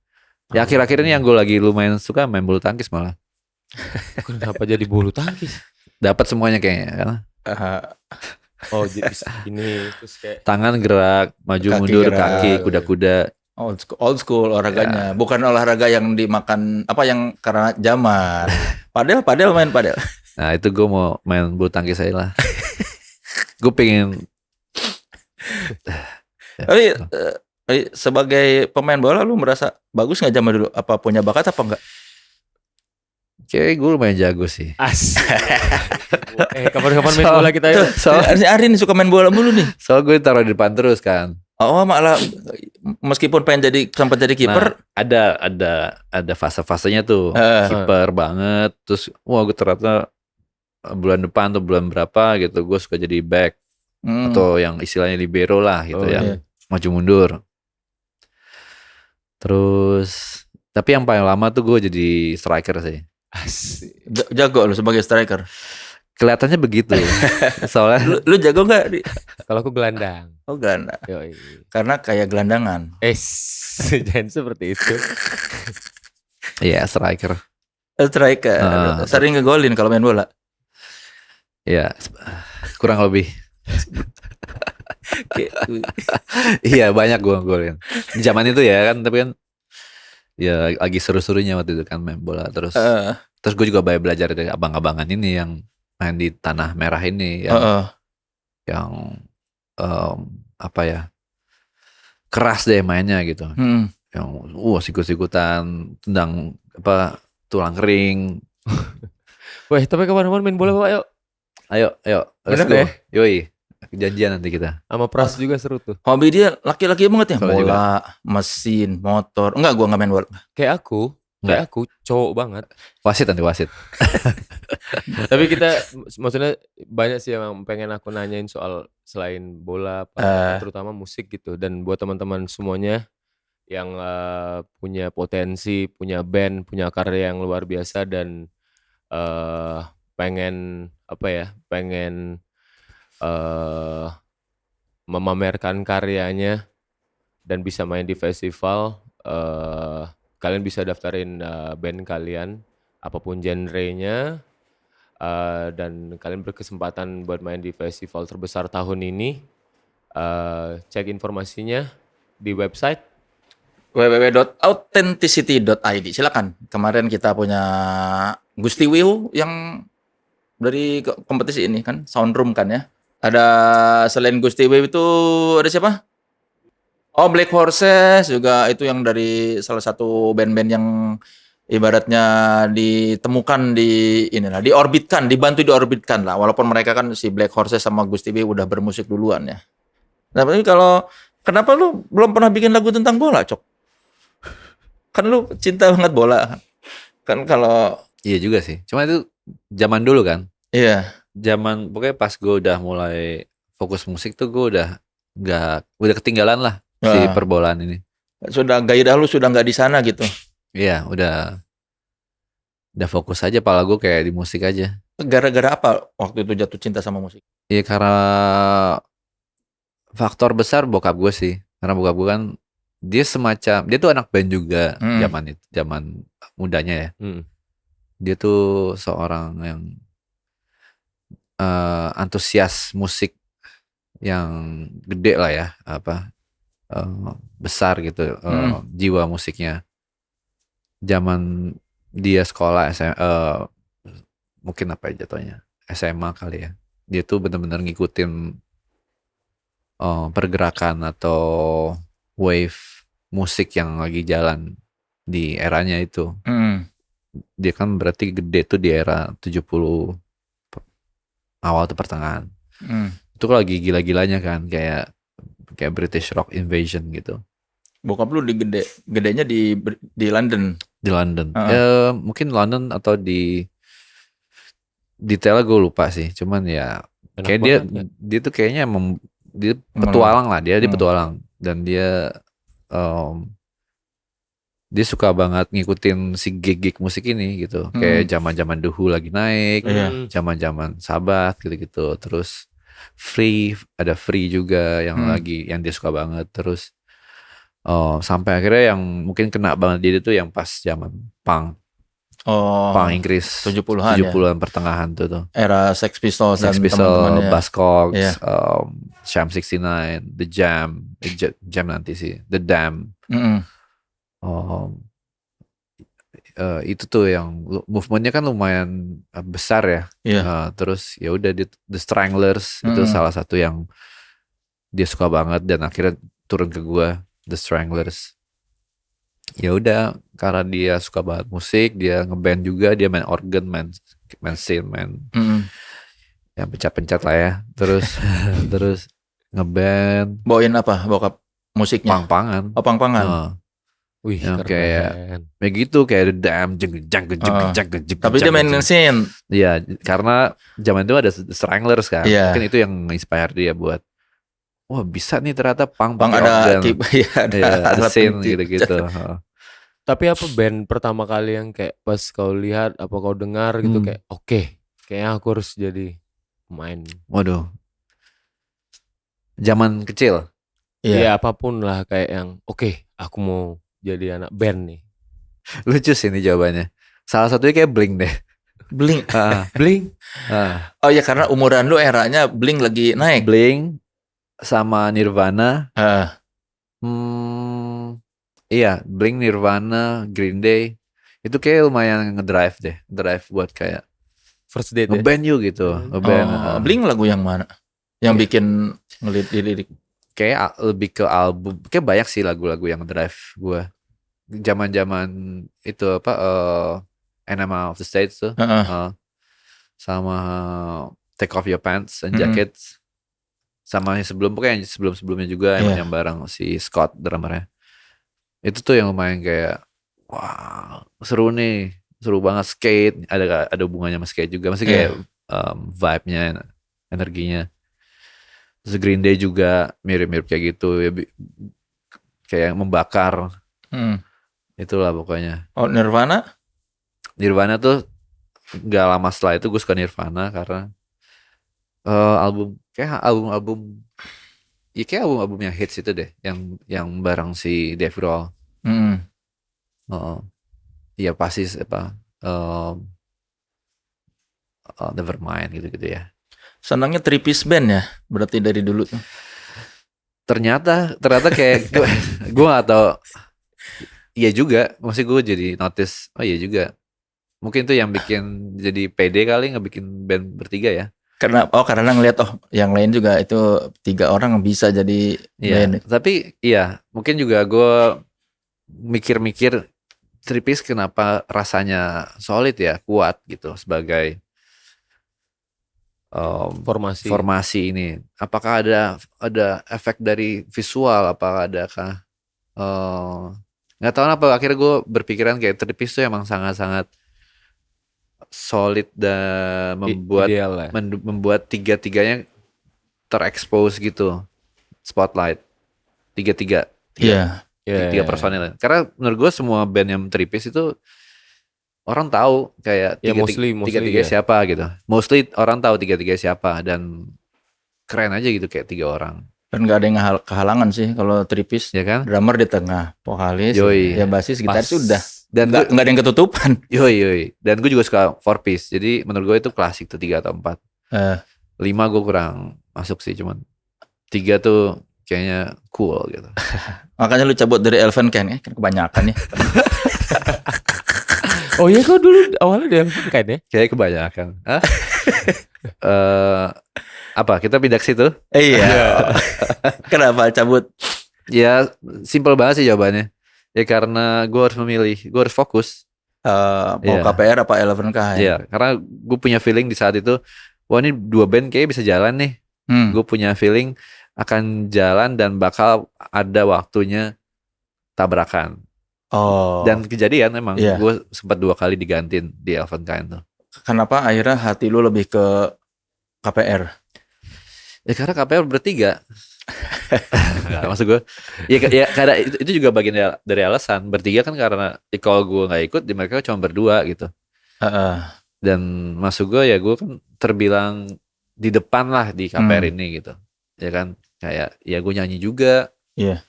Ya akhir-akhir ini yang gue lagi lumayan suka main bulu tangkis malah. Kenapa jadi bulu tangkis? Dapat semuanya kayaknya kan. Oh ini terus kayak tangan gerak, maju mundur, kaki kuda-kuda. Old school olahraganya, bukan olahraga yang dimakan yang karena zaman. Padel main padel. Nah itu gue mau main bulu tangkis aja lah. Gue pengen. Tapi sebagai pemain bola lu merasa bagus nggak zaman dulu? Apa punya bakat apa enggak? Kayak gue lumayan jago sih. Kapan-kapan main bola kita ya. Arin suka main bola mulu nih. Soal gue taruh di depan terus kan. Oh malah meskipun pengen sempat jadi kiper. Nah, ada fase-fasenya tuh. Kiper banget. Terus gue ternyata bulan depan atau bulan berapa gitu gue suka jadi back. Atau yang istilahnya libero lah gitu ya. Maju mundur. Terus tapi yang paling lama tuh gue jadi striker sih. Jago lu sebagai striker. Kelihatannya begitu. Soalnya lu jago nggak? Kalau aku gelandang. Oh gelandang. Karena kayak gelandangan. Jangan seperti itu. Iya striker. Striker. Sering ngegolin kalau main bola. Iya kurang lebih. Iya banyak gue golin. Di zaman itu ya kan, tapi kan ya lagi seru-serunya waktu itu kan main bola terus. Terus gue juga banyak belajar dari abang-abangan ini yang main di tanah merah ini yang keras deh mainnya gitu. Yang sikut-sikutan tendang tulang kering. Wah tapi kapan-kapan main bola Pak yuk. Ayo let's go. Yoi. Janjian nanti kita. Sama Pras juga seru tuh. Hobi dia laki-laki banget ya. Bola, mesin, motor. Enggak, gue gak main bola. Kayak aku cowok banget. Wasit. Tapi kita maksudnya banyak sih yang pengen aku nanyain soal selain bola, terutama musik gitu. Dan buat teman-teman semuanya yang punya potensi, punya band, punya karya yang luar biasa dan pengen memamerkan karyanya dan bisa main di festival, kalian bisa daftarin band kalian apapun genrenya, dan kalian berkesempatan buat main di festival terbesar tahun ini. Cek informasinya di website www.authenticity.id. Silakan. Kemarin kita punya Gusti Wiu yang dari kompetisi ini kan, Soundroom kan ya. Ada selain Gusti Wiu itu ada siapa? Oh, Black Horses juga, itu yang dari salah satu band-band yang ibaratnya ditemukan dibantu diorbitkan lah. Walaupun mereka kan si Black Horses sama Gusti Wiu udah bermusik duluan ya. Tapi kenapa lu belum pernah bikin lagu tentang bola, Cok? Kan lu cinta banget bola. Kan kalau iya juga sih. Cuma itu zaman dulu kan. Iya. Pokoknya pas gue udah mulai fokus musik tuh gue udah ketinggalan lah si perbolaan ini. Gairah lu sudah nggak di sana gitu. Iya, udah fokus aja, pala gue kayak di musik aja. Gara-gara apa waktu itu jatuh cinta sama musik? Iya karena faktor besar bokap gue sih. Karena bokap gue kan dia semacam, dia tuh anak band juga zaman mudanya ya. Dia tuh seorang yang antusias musik yang gede lah ya, besar gitu, jiwa musiknya. Zaman dia sekolah mungkin apa ya jatuhnya, SMA kali ya. Dia tuh benar-benar ngikutin pergerakan atau wave musik yang lagi jalan di eranya itu. Dia kan berarti gede tuh di era 70 awal atau pertengahan. Itu lagi gila-gilanya kan, kayak British Rock Invasion gitu. Bokap lu gedenya di London. Di London. Mungkin London atau di detailnya gue lupa sih. Cuman ya kayak dia tuh kayaknya dia petualang lah, dia petualang, dan dia suka banget ngikutin si gig musik ini gitu. Kayak zaman-zaman The Who lagi naik, zaman-zaman Sabbath gitu-gitu. Terus ada Free juga yang dia suka banget. Terus sampai akhirnya yang mungkin kena banget dia itu yang pas zaman punk Inggris 70-an pertengahan tuh. Era Sex Pistols, teman-temannya. Buzzcocks, Sham 69, The Jam nanti sih, The Dam. Itu tuh yang movementnya kan lumayan besar ya. Terus ya udah The Stranglers itu salah satu yang dia suka banget, dan akhirnya turun ke gua, The Stranglers. Ya udah, karena dia suka banget musik, dia ngeband juga, dia main organ, main synth, yang pencet-pencet lah ya. Terus ngeband. Bawain apa bokap musiknya? Pang-pangan. Oh, pang-pangan. Wih, kayak begitu, kayak The Dam, tapi dia main synth. Iya, karena zaman itu ada The Stranglers kan. Mungkin itu yang inspire dia buat, wah bisa nih ternyata pang ada ada scene gitu-gitu. Tapi apa band pertama kali yang kayak pas kau lihat, apa kau dengar gitu, kayak oke, kayaknya aku harus jadi pemain. Waduh. Zaman kecil. Iya, apapun lah, kayak yang oke, aku mau jadi anak band nih. Lucu sih ini jawabannya. Salah satunya kayak Blink deh. Blink. Blink. Oh ya, karena umuran lu eranya Blink lagi naik. Blink sama Nirvana. Iya, Blink, Nirvana, Green Day. Itu kayak lumayan ngedrive buat kayak first date ngeband yuk gitu. Blink lagu yang mana? Yang bikin ngelirik? Kayak lebih ke album. Kayak banyak sih lagu-lagu yang drive gue. Zaman-zaman itu Enema of the States tuh. Sama Take Off Your Pants and Jackets. Sama yang sebelum-sebelumnya juga yang bareng si Scott drummernya. Itu tuh yang lumayan kayak wah, seru nih. Seru banget, skate. Ada hubungannya sama skate juga. Masih kayak vibe-nya, energinya. Terus Green Day juga mirip-mirip kayak gitu ya, kayak membakar. Itulah pokoknya. Oh, Nirvana tuh gak lama setelah itu gue suka Nirvana karena album yang hits itu deh, yang bareng si Dave Grohl. Iya pasti Nevermind gitu ya. Senangnya three piece band ya, berarti dari dulu tuh. Ternyata kayak gue gak tahu. Iya juga, maksud gue jadi notice. Oh iya juga, mungkin tuh yang bikin jadi pede kali ngebikin band bertiga ya. Karena ngelihat yang lain juga itu 3 orang bisa jadi band. Tapi iya, mungkin juga gue mikir-mikir three piece kenapa rasanya solid ya, kuat gitu sebagai formasi ini. Apakah ada efek dari visual? Apakah adakah nggak tahu kenapa akhirnya gue berpikiran kayak three piece tuh emang sangat-sangat solid dan membuat tiga-tiganya terekspos gitu, spotlight tiga personil. Karena menurut gue semua band yang three piece itu orang tahu kayak tiga-tiga siapa gitu. Mostly orang tahu tiga-tiga siapa dan keren aja gitu kayak 3 orang. Dan nggak ada yang kehalangan sih kalau tripis. Ya kan? Drummer di tengah, vokalis, Yoi. ya basis, gitaris sudah. Dan Nggak ada yang ketutupan. Yoi. Dan gue juga suka 4 piece. Jadi menurut gue itu klasik tuh 3 atau 4. 5 gue kurang masuk sih, cuman 3 tuh kayaknya cool gitu. Makanya lu cabut dari Elephant Can ya, kan kebanyakan ya. Oh iya, kok dulu awalnya di Elephant Can ya? Kayak kebanyakan. Hah? Apa? Kita pindah ke situ? Iya. Kenapa cabut? Ya simple banget sih jawabannya. Ya karena gue harus memilih, gue harus fokus. Mau KPR apa Elephant Can? Iya, karena gue punya feeling di saat itu, wah ini 2 band kayaknya bisa jalan nih. Gue punya feeling akan jalan dan bakal ada waktunya tabrakan. Dan kejadian emang gue sempat 2 kali digantiin di Elephant Can tuh. Kenapa akhirnya hati lu lebih ke KPR? Ya karena KPR bertiga. Maksud gue ya karena itu juga bagian dari alasan. Bertiga kan karena kalau gue gak ikut, di mereka cuma berdua gitu. Dan maksud gue ya gue kan terbilang di depan lah di KPR ini gitu. Ya kan, kayak ya gue nyanyi juga. Iya.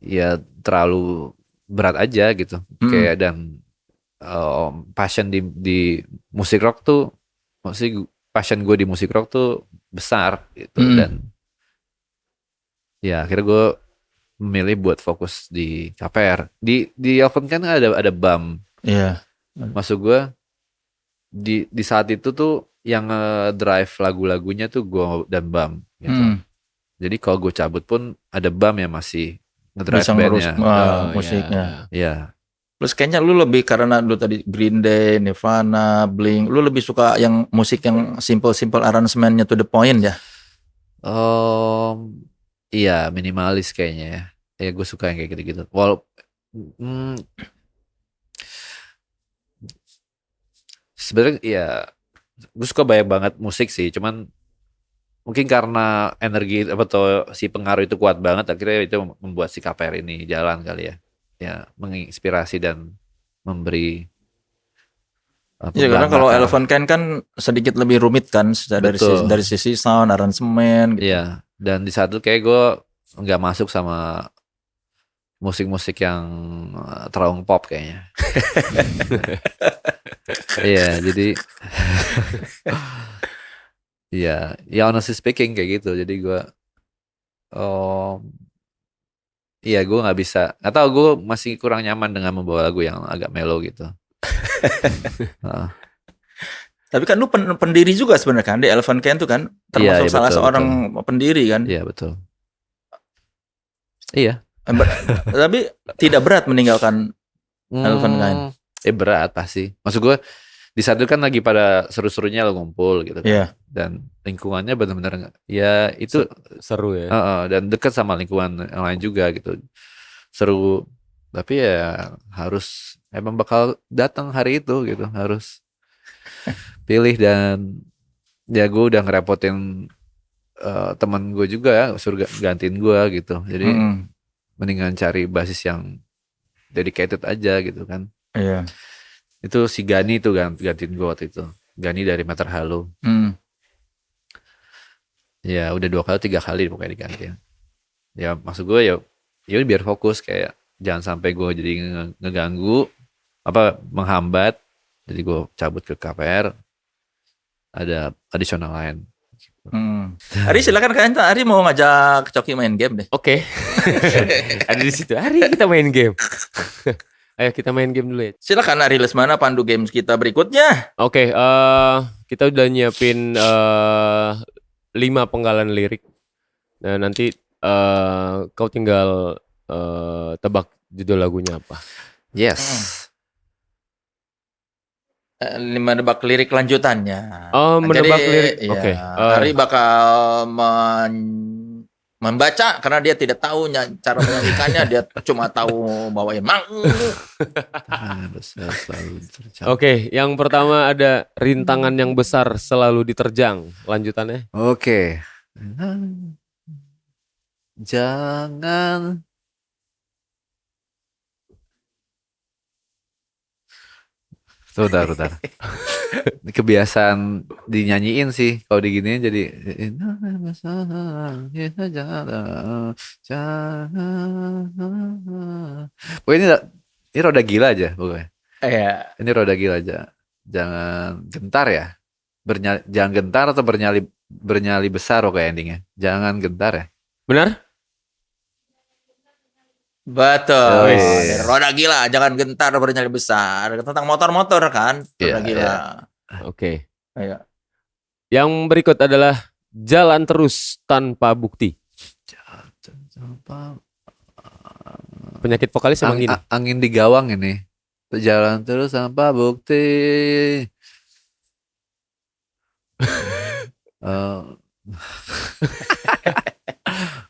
Ya terlalu berat aja gitu. Kayak dan passion di musik rock tuh, maksudnya passion gue di musik rock tuh besar gitu. Dan ya akhirnya gue memilih buat fokus di KPR. Di Elephant Can ada BAM. Iya. Maksud gue di saat itu tuh yang drive lagu-lagunya tuh gue dan BAM gitu. Jadi kalau gue cabut pun ada BAM yang masih ngedrive bandnya, musiknya. Iya. Plus kayaknya lu lebih, karena lu tadi Green Day, Nirvana, Blink, lu lebih suka yang musik yang simple aransemennya to the point ya? Iya, minimalis kayaknya ya. Ya gue suka yang kayak gitu-gitu. Sebenarnya ya gue suka banyak banget musik sih, cuman mungkin karena energi atau si pengaruh itu kuat banget, akhirnya itu membuat si KPR ini jalan kali ya. Ya, menginspirasi dan memberi. Iya, karena kalau Elephant Can kan sedikit lebih rumit kan dari sisi sound, aransemen gitu. Iya, dan di saat itu kayak gue nggak masuk sama musik-musik yang terlalu pop kayaknya. Iya, jadi ya honestly speaking kayak gitu. Jadi gue iya, gue nggak bisa, atau gue masih kurang nyaman dengan membawa lagu yang agak mellow gitu. Tapi kan lu pendiri juga sebenarnya kan di Elephant Can tuh kan, termasuk salah seorang pendiri kan? Iya, betul. Iya. Tapi tidak berat meninggalkan Elephant Can? Berat pasti. Maksud gue di saat itu kan lagi pada seru-serunya lo ngumpul gitu kan. Yeah. Dan lingkungannya benar-benar ya itu seru ya. Dan dekat sama lingkungan yang lain juga gitu. Seru. Tapi ya harus emang bakal datang hari itu gitu, harus pilih. Dan ya gue udah ngerepotin teman gue juga ya, suruh gantiin gue gitu. Jadi mendingan cari basis yang dedicated aja gitu kan. Iya. Itu si Gani tuh gantiin gue waktu itu. Gani dari Meter Halu. Ya udah 2 kali 3 kali pokoknya diganti. Ya maksud gue ya biar fokus, kayak jangan sampai gue jadi ngeganggu menghambat. Jadi gue cabut ke KPR, ada additional lain. Ari silakan, kan Ari mau ngajak Coki main game deh. Oke. Ada di situ. Ari kita main game. Ayo kita main game dulu ya. Silakan Ari Lesmana pandu games kita berikutnya. Oke, kita udah nyiapin 5 penggalan lirik. Nah, nanti kau tinggal tebak judul lagunya apa. Yes. 5 nebak lirik lanjutannya. Menebak lirik. Iya, Oke. Ari bakal membaca karena dia tidak tahu cara menyanyikannya, dia cuma tahu bawain mang. Oke, yang pertama ada rintangan yang besar selalu diterjang. Lanjutannya. Oke. Jangan Bentar. kebiasaan dinyanyiin sih kalau diginiin jadi pokoknya ini roda gila aja pokoknya. Iya. Ini roda gila aja. Jangan gentar ya. Jangan gentar atau bernyali besar kayak endingnya. Jangan gentar ya. Benar? Betul. Wis. Roda gila, jangan gentar bernyali besar. Tentang motor-motor kan, roda Iya, gila. iya. Oke. Iya. Yang berikut adalah jalan terus tanpa bukti. Penyakit vokalis emang gini. Angin di gawang ini. Jalan terus tanpa bukti.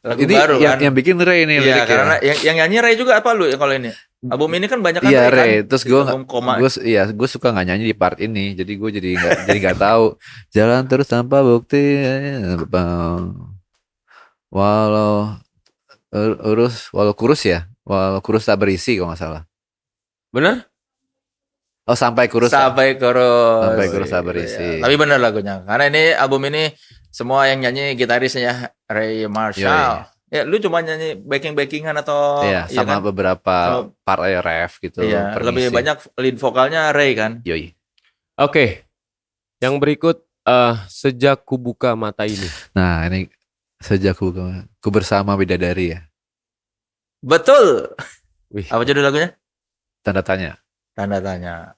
Lagu Ini baru kan. yang bikin Ray ini Iya, liriknya. karena yang nyanyi Ray juga apa lu kalau ini? Album ini kan banyak kan Iya Ray kan? Ray. Terus gue Album Koma. gue suka nggak nyanyi di part ini. Jadi gue jadi nggak tahu. Jalan terus tanpa bukti. Walau kurus ya. Walau kurus tak berisi kalau nggak salah. Benar? Oh sampai kurus. Sampai kurus. Sampai kurus tak berisi. Tapi benar lagunya. Karena ini album ini semua yang nyanyi gitarisnya Ray Marshall. Ya, lu cuma nyanyi backing-backingan atau Iya, sama kan? beberapa part ref gitu. Iya, permisi. lebih banyak lead vokalnya Ray kan. Yoi. Oke. Yang berikut sejak ku buka mata ini. Nah, ini sejak ku bersama bidadari ya. Betul. Wih. Apa judul lagunya? Tanda tanya. Tanda tanya.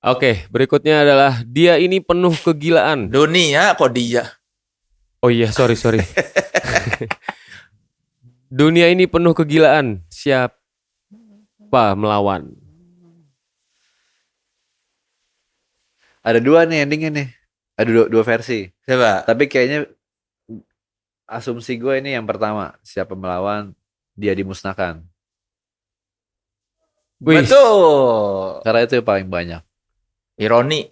Oke, berikutnya adalah dia ini penuh kegilaan. Dunia kok dia. Oh iya, sorry. Dunia ini penuh kegilaan. Siapa melawan? Ada dua nih endingnya nih. Ada dua versi. Coba. Tapi kayaknya asumsi gue ini yang pertama. Siapa melawan, dia dimusnahkan. Wih. Betul. Karena itu yang paling banyak. Ironi.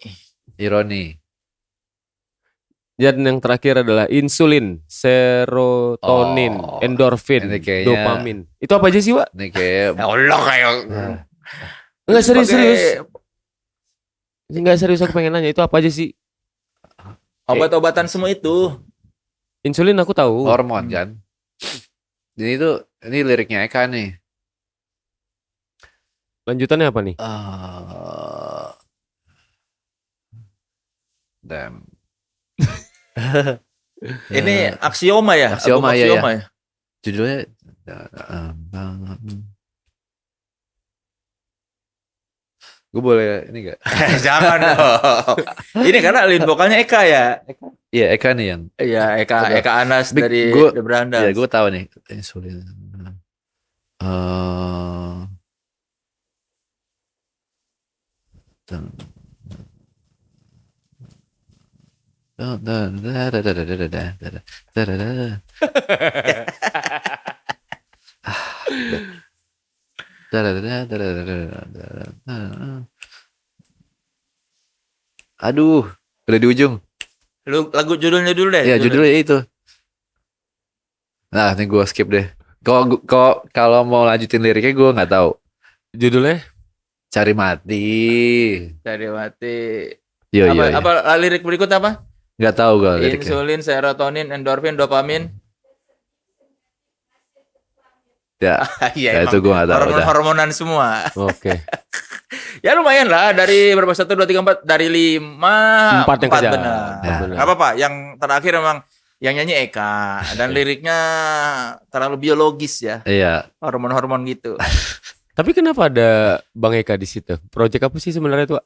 Dan yang terakhir adalah insulin, serotonin, Oh, endorfin, ini kayaknya- dopamin. Itu apa aja sih, Wak? Ini kayak Ya Allah kayak. Enggak serius. Pakai Enggak serius aku pengen nanya itu apa aja sih? Obat-obatan semua itu. Insulin aku tahu. hormon kan. Ini liriknya Eka nih. Lanjutannya apa nih? Damn. Ini aksioma ya? Aksioma, Album iya, aksioma ya? Judulnya gue boleh ini gak? Jangan dong. Ini karena lead vokalnya Eka ya? Iya Eka nih yang. Iya, Eka Anas Big- dari gua- The Brandas. Iya gue tahu nih. Insulin. Aduh, udah di ujung. Lu lagu judulnya dulu deh. Ya judulnya itu. Nah, ini gue skip deh. Kalau mau lanjutin liriknya gue nggak tahu. Judulnya? Cari mati. Cari mati. Yo. Apa lirik berikut apa? Nggak tahu gue liriknya. Insulin, serotonin, endorfin, dopamin. Ya, Iya, itu gue nggak tahu. Udah. hormonan semua. Oke. Ya lumayan lah dari berapa 1 2 3 4 dari 5 Empat yang kejar. benar. Ya. Benar. Apa Pak? Yang terakhir memang yang nyanyi Eka dan liriknya terlalu biologis ya. Iya. Hormon-hormon gitu. Tapi kenapa ada Bang Eka di situ? Project apa sih sebenarnya itu, Wak?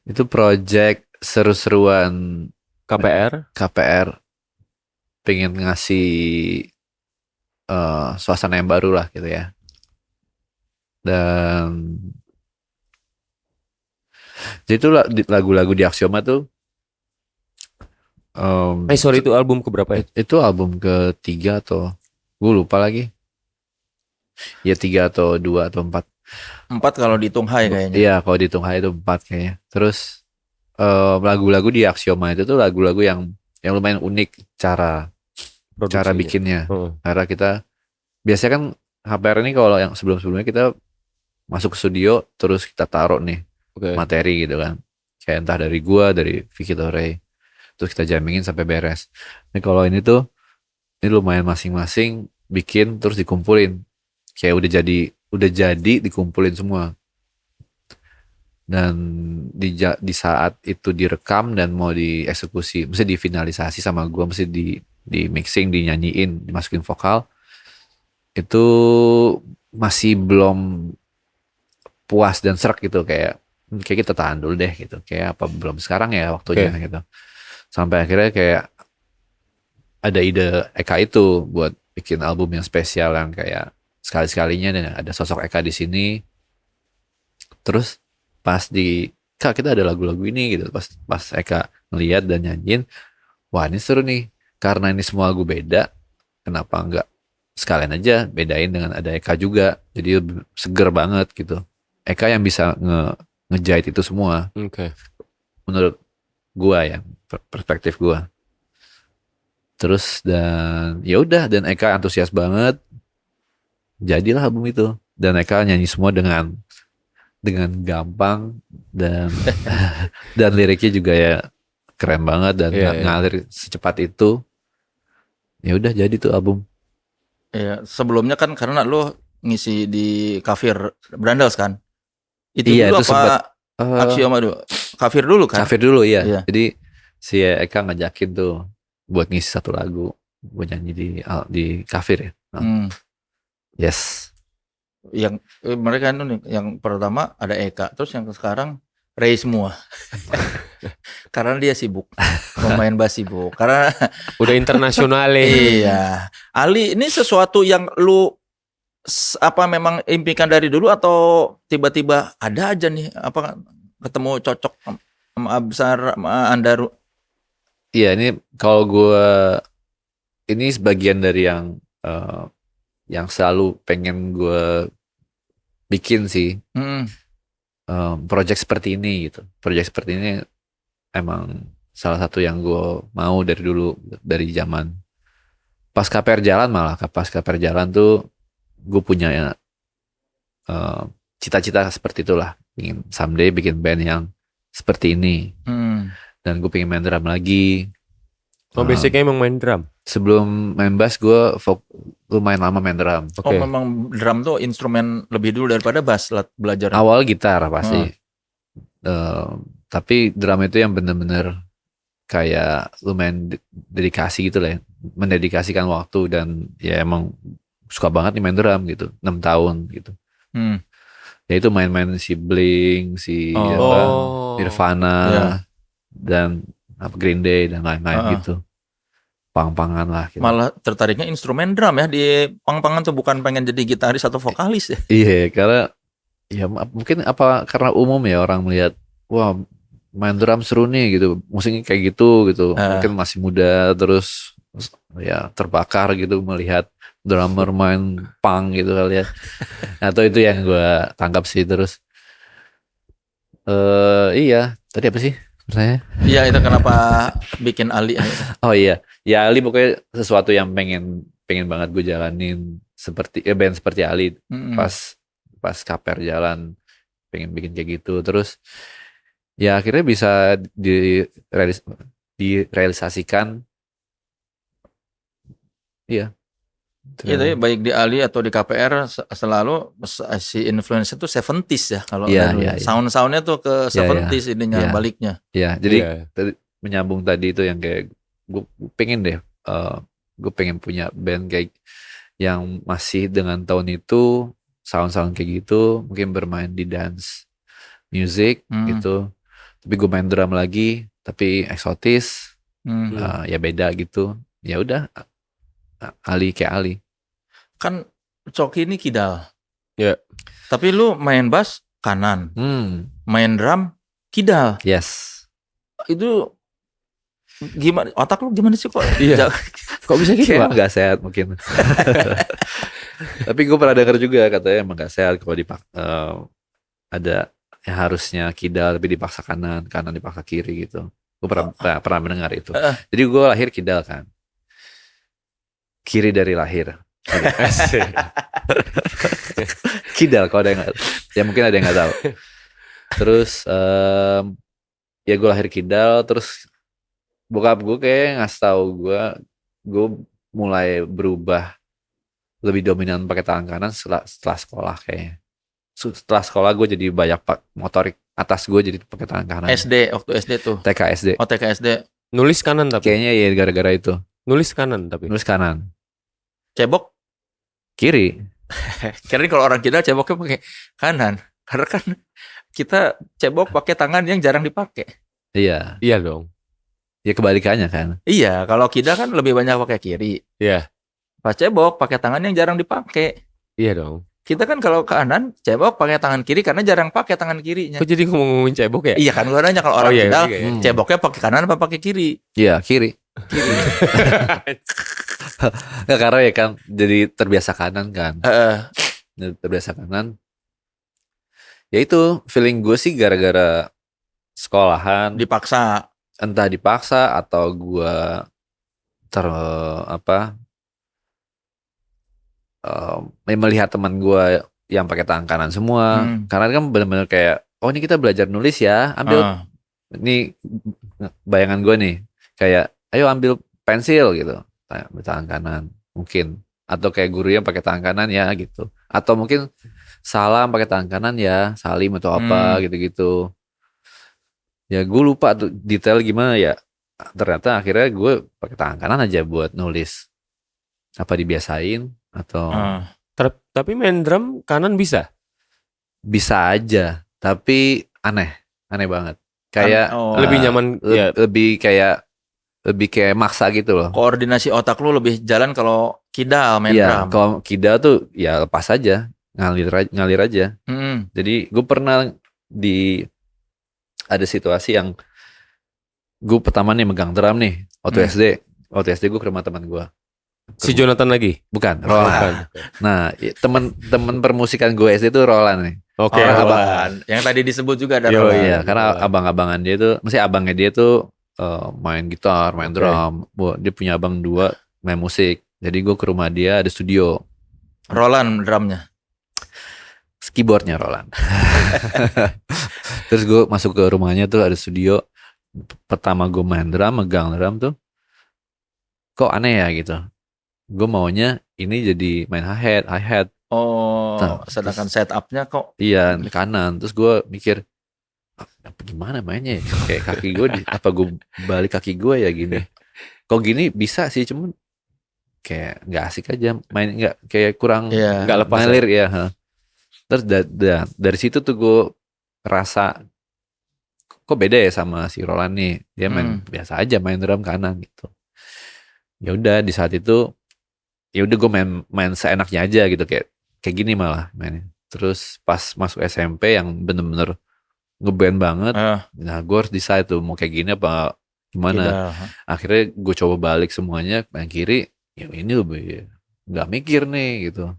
Itu project seru-seruan KPR. Pengen ngasih suasana yang baru lah gitu ya. Dan jadi itu lagu-lagu di Axioma tuh Sorry itu album keberapa ya? itu album ketiga atau gue lupa lagi. Ya 3 atau 2 atau 4. 4 kalau dihitung high kayaknya. Iya kalau dihitung high itu 4 kayaknya. Terus lagu-lagu di Axioma itu tuh lagu-lagu yang lumayan unik cara bikinnya. Karena kita biasanya kan HPR ini kalau yang sebelum-sebelumnya kita masuk ke studio terus kita taruh nih materi gitu kan. Kayak entah dari gua, dari Vicky Torre. Terus kita jammingin sampai beres. Ini kalau ini tuh, ini lumayan masing-masing bikin terus dikumpulin. Kayak udah jadi dikumpulin semua. Dan di saat itu direkam dan mau dieksekusi, mesti difinalisasi sama gua, mesti di mixing, dinyanyiin, dimasukin vokal. Itu masih belum puas dan serak gitu, kayak kita tahan dulu deh gitu, kayak apa belum sekarang ya waktunya gitu. Sampai akhirnya kayak ada ide Eka itu buat bikin album yang spesial yang kayak sekali-sekalinya dan ada sosok Eka di sini. Terus pas Kak kita ada lagu-lagu ini gitu, pas Eka ngeliat dan nyanyiin, wah ini seru nih, karena ini semua lagu beda, kenapa enggak sekalian aja bedain dengan ada Eka juga, jadi seger banget gitu. Eka yang bisa ngejahit itu semua. Menurut gua ya, perspektif gua. Terus dan ya udah, dan Eka antusias banget, jadilah album itu. Dan Eka nyanyi semua dengan gampang dan dan liriknya juga ya keren banget dan ngalir secepat itu. Ya udah jadi tuh album. Iya, sebelumnya kan karena lo ngisi di Kafir Brandas kan. Itu iya, dulu itu apa Aksioma dulu? Kafir dulu kan? Kafir dulu iya. Jadi si Eka ngajakin tuh buat ngisi satu lagu, buat nyanyi di Kafir ya. Yes. Yang mereka itu nih, yang pertama ada Eka, terus yang sekarang Ray semua. Karena dia sibuk, pemain bass sibuk. Karena udah internasional ya. Iya. Ali, ini sesuatu yang lu memang impikan dari dulu atau tiba-tiba ada aja nih apa ketemu cocok sama Absar sama Andaru? Iya, ini kalau gue ini sebagian dari yang selalu pengen gue bikin sih. Project seperti ini gitu. Project seperti ini emang salah satu yang gue mau dari dulu, dari zaman pas KPR Jalan. Malah pas KPR Jalan tuh gue punya cita-cita seperti itulah, ingin someday bikin band yang seperti ini. Dan gue pengen main drum lagi. Basicnya emang main drum? Sebelum main bass gue lumayan lama main drum. Oh memang drum tuh instrumen lebih dulu daripada bass belajar? Awal gitar pasti. Tapi drum itu yang bener-bener kayak lumayan dedikasi gitu lah ya. Mendedikasikan waktu dan ya emang suka banget nih main drum gitu. 6 tahun gitu. Ya itu main-main si Blink, si Nirvana, dan Green Day dan lain-lain gitu. Pang-pangan lah gitu. Malah tertariknya instrumen drum ya, di pang-pangan tuh bukan pengen jadi gitaris atau vokalis ya? Iya, karena ya mungkin karena umum ya orang melihat, wah main drum seru nih gitu, musiknya kayak gitu. Mungkin masih muda terus ya terbakar gitu melihat drummer main punk gitu kali ya. Atau itu yang gue tangkap sih. Terus iya, tadi apa sih pertanyaannya? Iya, itu kenapa bikin Ali? Oh iya, ya Ali pokoknya sesuatu yang pengen banget gue jalanin, seperti band seperti Ali. Pas KPR Jalan pengen bikin kayak gitu. Terus ya akhirnya bisa direalisasikan. Iya. Itu baik di Ali atau di KPR selalu si influence itu 70s ya kalau sound-soundnya tuh ke 70s ininya baliknya. Iya, jadi menyambung tadi itu yang kayak gue pengen deh, gue pengen punya band kayak yang masih dengan tahun itu sound kayak gitu, mungkin bermain di dance music gitu, tapi gue main drum lagi tapi eksotis, ya beda gitu. Ya udah. Ali kayak Ali. Kan Coki ini kidal. Ya. Tapi lu main bass kanan. Main drum kidal. Yes. Itu gimana? Otak lu gimana sih kok? Iya. Kok bisa gitu? Gak sehat mungkin. Tapi gue pernah denger juga katanya emang gak sehat kalau ada yang harusnya kidal tapi dipaksa kanan dipaksa kiri gitu. Gue pernah mendengar itu. Jadi gue lahir kidal kan. Kiri dari lahir. Kidal kalau ada yang ya mungkin ada yang nggak tahu. Terus ya gue lahir kidal, terus bokap gue kayak ngasih tahu gue mulai berubah lebih dominan pakai tangan kanan setelah sekolah kayaknya. Setelah sekolah gue jadi banyak motorik atas gue jadi pakai tangan kanan. SD, waktu SD tuh. TK SD. Oh, TK SD. Nulis kanan tapi. Kayaknya ya gara-gara itu. Nulis kanan tapi. Nulis kanan. Cebok? Kiri. Kirain kalau orang kita ceboknya pakai kanan. Karena kan kita cebok pakai tangan yang jarang dipakai. Iya. Iya dong. Ya kebalikannya kan. Iya, kalau kita kan lebih banyak pakai kiri. Iya. Pas cebok pakai tangan yang jarang dipakai. Iya dong. Kita kan kalau kanan cebok pakai tangan kiri karena jarang pakai tangan kirinya. Kok jadi ngomongin cebok ya? Iya kan gua nanya kalau orang iya, kita iya. ceboknya pakai kanan apa pakai kiri? Iya, kiri. Nggak, karena ya kan jadi terbiasa kanan kan. Jadi terbiasa kanan. Ya itu feeling gue sih gara-gara sekolahan. Dipaksa. Entah dipaksa atau gue melihat teman gue yang pakai tangan kanan semua. Karena kan benar-benar kayak, oh ini kita belajar nulis ya, ambil ini bayangan gue nih, kayak ayo ambil pensil gitu, tangan kanan mungkin, atau kayak guru yang pakai tangan kanan ya gitu, atau mungkin salam pakai tangan kanan ya, salim atau apa gitu-gitu. Ya gue lupa tuh detail gimana ya. Ternyata akhirnya gue pakai tangan kanan aja buat nulis. Apa dibiasain atau Tapi main drum kanan bisa? Bisa aja, tapi aneh banget. Kayak lebih nyaman ya. Lebih kayak maksa gitu loh. Koordinasi otak lu lebih jalan kalau kidal main drum. Kalau kidal tuh ya lepas aja, ngalir aja. Jadi gue pernah ada situasi yang gue pertama nih megang drum nih waktu SD gue ke rumah teman gue. Si Jonathan lagi? Bukan, Roland. Nah, temen permusikan gue SD itu Roland nih. Oke, Roland. Yang tadi disebut juga ada Roland. Iya, karena abang-abangan dia tuh, mesti abangnya dia tuh main gitar, main drum. Dia punya abang 2 main musik. Jadi gue ke rumah dia, ada studio. Roland drumnya. Keyboardnya Roland. Terus gue masuk ke rumahnya tuh ada studio. Pertama gue main drum, megang drum tuh, kok aneh ya gitu. Gue maunya ini jadi main hi-hat. Oh, sedangkan setupnya kok iya kanan. Terus gue mikir, apa gimana mainnya? Kayak kaki gue, apa gue balik kaki gue ya gini? Kok gini bisa sih, cuman kayak nggak asik aja main, nggak kayak kurang nggak lepas ngalir ya. Terus dari situ tuh gue rasa kok beda ya sama si Roland nih. Dia main biasa aja, main drum kanan gitu. Ya udah di saat itu ya udah gue main seenaknya aja gitu, kayak gini malah mainnya. Terus pas masuk SMP yang bener-bener ngeband banget, nah gue harus decide tuh mau kayak gini apa gimana. Akhirnya gue coba balik semuanya main kiri. Ya ini lebih nggak mikir nih gitu,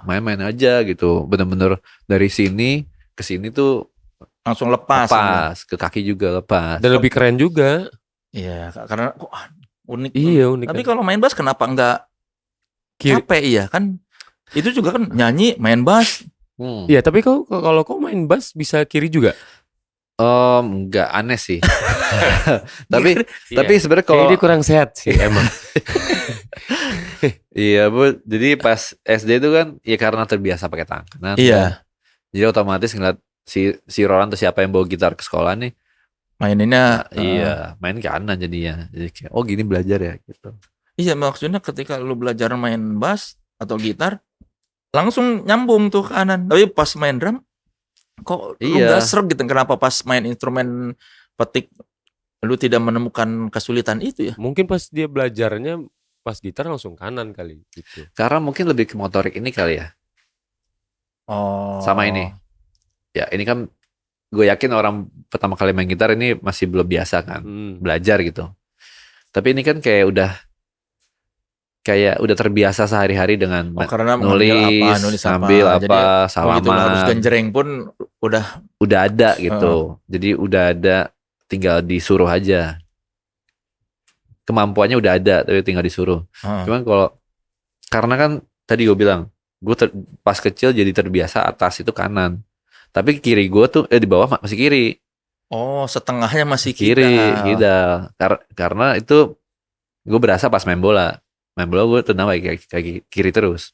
main-main aja gitu. Bener-bener dari sini ke sini tuh langsung lepas ke kaki juga lepas. Dan lebih keren juga. Iya, karena kok unik. Iya, unik. Tapi kalau main bass kenapa enggak capek? Iya kan, itu juga kan nyanyi main bass. Iya, tapi kalau kau main bass bisa kiri juga? Enggak, aneh sih. tapi sebenarnya kalau dia kurang sehat sih emang. Iya bu, jadi pas SD itu kan ya karena terbiasa pakai tangan kanan. Iya. Jadi otomatis ngeliat si Roland tuh siapa yang bawa gitar ke sekolah nih, maininnya iya main kanan jadinya. Jadi kayak oh gini belajar ya gitu. Iya, maksudnya ketika lu belajar main bass atau gitar langsung nyambung tuh ke kanan. Tapi pas main drum kok lu gak serg gitu. Kenapa pas main instrumen petik lu tidak menemukan kesulitan itu ya? Mungkin pas dia belajarnya pas gitar langsung kanan kali gitu. Karena mungkin lebih ke motorik ini kali ya. Sama ini. Ya ini kan gue yakin orang pertama kali main gitar ini masih belum biasa kan, belajar gitu. Tapi ini kan kayak udah terbiasa sehari-hari dengan nulis sambil apa, salaman. Begitu harus genjreng pun udah ada gitu. Jadi udah ada, tinggal disuruh aja. Kemampuannya udah ada, tapi tinggal disuruh. Cuman karena kan tadi gue bilang, gue pas kecil jadi terbiasa atas itu kanan. Tapi kiri gue tuh di bawah masih kiri. Oh, setengahnya masih kiri, kidal. kidal. Karena itu gue berasa pas main bola gue tendang kaki kiri terus.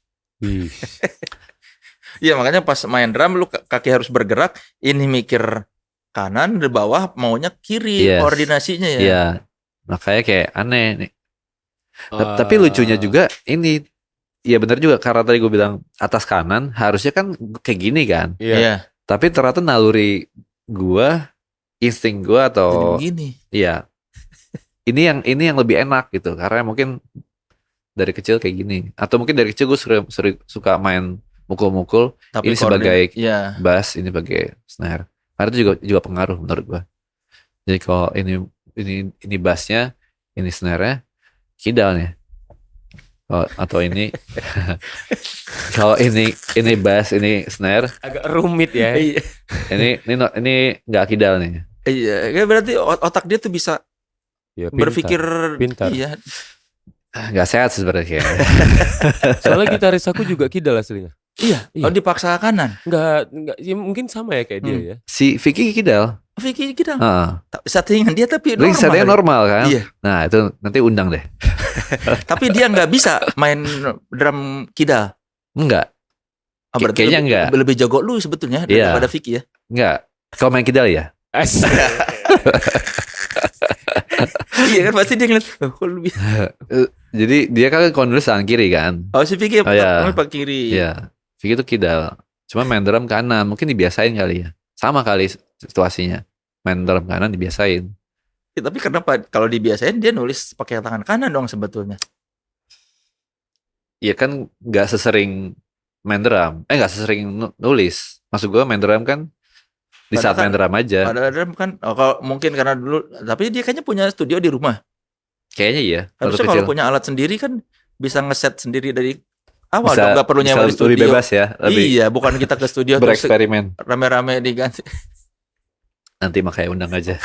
Iya, makanya pas main drum lu kaki harus bergerak, ini mikir kanan, di bawah maunya kiri, Yes. koordinasinya ya. Iya, makanya kayak aneh nih. Tapi lucunya juga ini, ya benar juga karena tadi gue bilang atas kanan harusnya kan kayak gini kan. Iya. Tapi ternyata naluri gue, insting gue Jadi atau begini. iya, ini yang lebih enak gitu karena mungkin dari kecil kayak gini atau mungkin dari kecil gue suka main mukul-mukul. Tapi Ini sebagai ya. bass, ini sebagai snare. Karena itu juga pengaruh menurut gue. Jadi kalau ini bassnya, ini snare-nya, kidalnya. Atau ini kalau ini bass, ini snare, Agak rumit ya. Iya. ini nggak kidal nih. Iya, berarti otak dia tuh bisa Ya, berpikir pintar. Iya. Nggak sehat sebenarnya. Soalnya gitaris aku juga kidal aslinya. Iya. Iya. Oh, dipaksa kanan. Enggak ya mungkin sama ya kayak dia ya. Si Vicky kidal. Vicky kidal. Heeh. Settingan dia tapi Lagi normal. settingnya normal kan? Iya. Nah, itu nanti undang deh. Tapi dia nggak bisa main drum kidal. Enggak. Oh, berarti Kayaknya lebih, enggak. lebih jago lu sebetulnya Iya. daripada Vicky ya. Enggak. Kalau main kidal ya? Iya kan pasti dia ngeliat, oh, kok lu bisa. Jadi dia kan kondus tangan kiri kan? Oh, si Vicky iya. pakai kiri. Iya. Vicky itu kidal. Cuma main drum kanan. Mungkin dibiasain kali ya. Sama kali situasinya. Main drum kanan dibiasain. Ya, tapi kenapa kalau dibiasain dia nulis pakai tangan kanan dong sebetulnya? Iya kan nggak sesering main drum. Nggak sesering nulis. Maksud gue main drum kan di saat main drum aja. Padahal drum kan, kalau mungkin karena dulu, tapi dia kayaknya punya studio di rumah. Kayaknya iya. Harusnya kalau punya alat sendiri kan bisa ngeset sendiri dari awal, bisa, nggak perlu nyewa di studio. Lebih bebas ya. Iya, bukan kita ke studio terus bereksperimen. rame-rame diganti. Nanti makanya undang aja.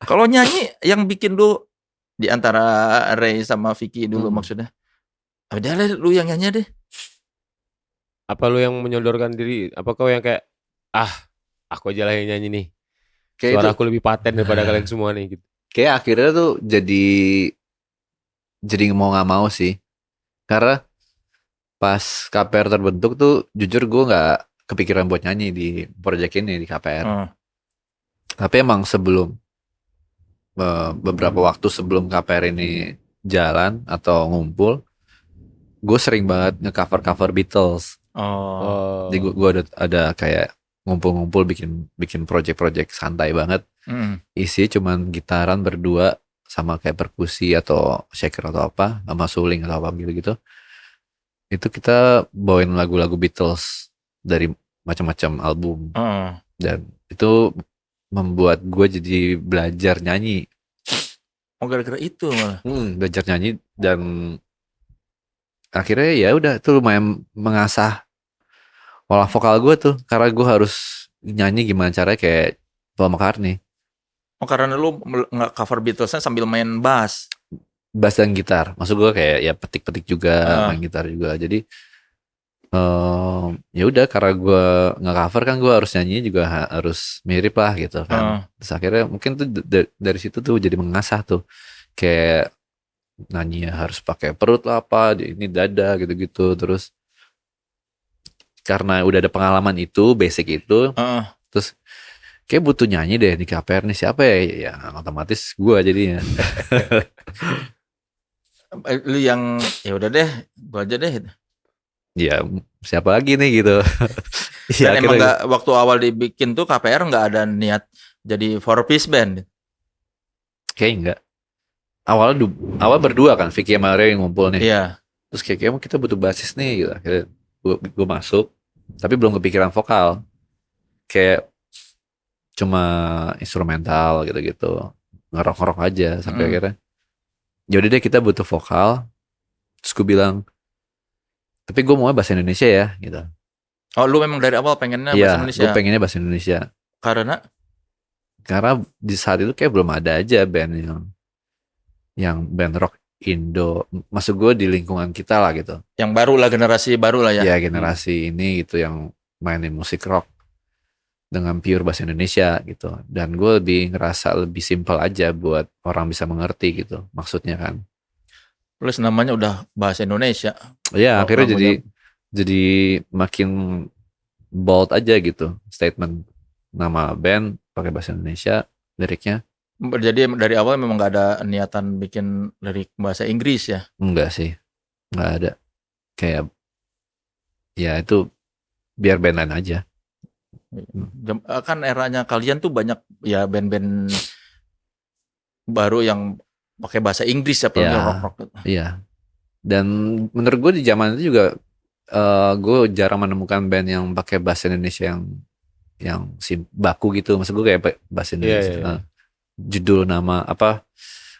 Kalau nyanyi yang bikin lu di antara Ray sama Vicky dulu maksudnya. Udah lah, lu yang nyanyi deh. Apa lu yang menyodorkan diri? Apa kau yang kayak aku aja lah yang nyanyi nih. Kayak Suara aku lebih paten daripada kalian semua nih gitu. Kayak akhirnya tuh jadi mau nggak mau sih. Karena pas KPR terbentuk tuh jujur gue nggak kepikiran buat nyanyi di project ini di KPR. Tapi emang sebelum beberapa waktu sebelum KPR ini jalan atau ngumpul, gue sering banget nge-cover Beatles. Jadi gue ada kayak ngumpul-ngumpul bikin project-project santai banget. Isi cuman gitaran berdua sama kayak perkusi atau shaker atau apa, sama suling atau apa gitu. Itu kita bawain lagu-lagu Beatles dari macam-macam album. Dan itu membuat gue jadi belajar nyanyi. Oh, gara-gara itu malah. Belajar nyanyi dan akhirnya ya udah tuh lumayan mengasah olah vokal gue tuh, karena gue harus nyanyi gimana caranya kayak Paul McCartney. Oh, karena lu nggak cover Beatlesnya sambil main bass dan gitar. Maksud gue kayak ya petik-petik juga, main gitar juga. Jadi ya udah, karena gue nggak cover kan gue harus nyanyi juga harus mirip lah gitu kan. Terus akhirnya mungkin tuh dari situ tuh jadi mengasah tuh kayak nyanyi harus pakai perut lah apa, ini dada gitu-gitu. Terus karena udah ada pengalaman itu, basic itu, terus kayak butuh nyanyi deh di KPR nih, siapa ya? Ya otomatis gue jadinya. Lu yang ya udah deh, gue aja deh. Ya siapa lagi nih gitu. Dan emang nggak, waktu awal dibikin tuh KPR nggak ada niat jadi 4-piece band. Kayak enggak. Awal berdua kan, Vicky sama Ray yang ngumpul nih. Iya. Terus kayak kita butuh basis nih gitu. Akhirnya gue masuk, tapi belum kepikiran vokal. Kayak cuma instrumental gitu-gitu, ngerok-ngerok aja sampai akhirnya. Yaudah deh, kita butuh vokal. Terus gue bilang, tapi gue mau bahasa Indonesia ya gitu. Oh, lu memang dari awal pengennya bahasa Indonesia? Iya, gue pengennya bahasa Indonesia. Karena di saat itu kayak belum ada aja band yang band rock Indo, maksud gue di lingkungan kita lah gitu. Yang baru lah, generasi baru lah ya. Ya generasi ini gitu yang mainin musik rock. dengan pure bahasa Indonesia gitu. Dan gue lebih ngerasa lebih simple aja buat orang bisa mengerti gitu maksudnya kan. Plus namanya udah bahasa Indonesia. Ya akhirnya lagunya. jadi makin bold aja gitu statement nama band pakai bahasa Indonesia liriknya. Jadi dari awal memang gak ada niatan bikin lirik bahasa Inggris ya? Enggak sih, enggak ada. Kayak ya itu biar band lain aja. Kan eranya kalian tuh banyak ya band-band baru yang pakai bahasa Inggris ya, apalagi rock-rock. Iya. Dan menurut gue di zaman itu juga gue jarang menemukan band yang pakai bahasa Indonesia yang baku gitu. Maksud gue kayak bahasa Indonesia. Iya. Judul nama apa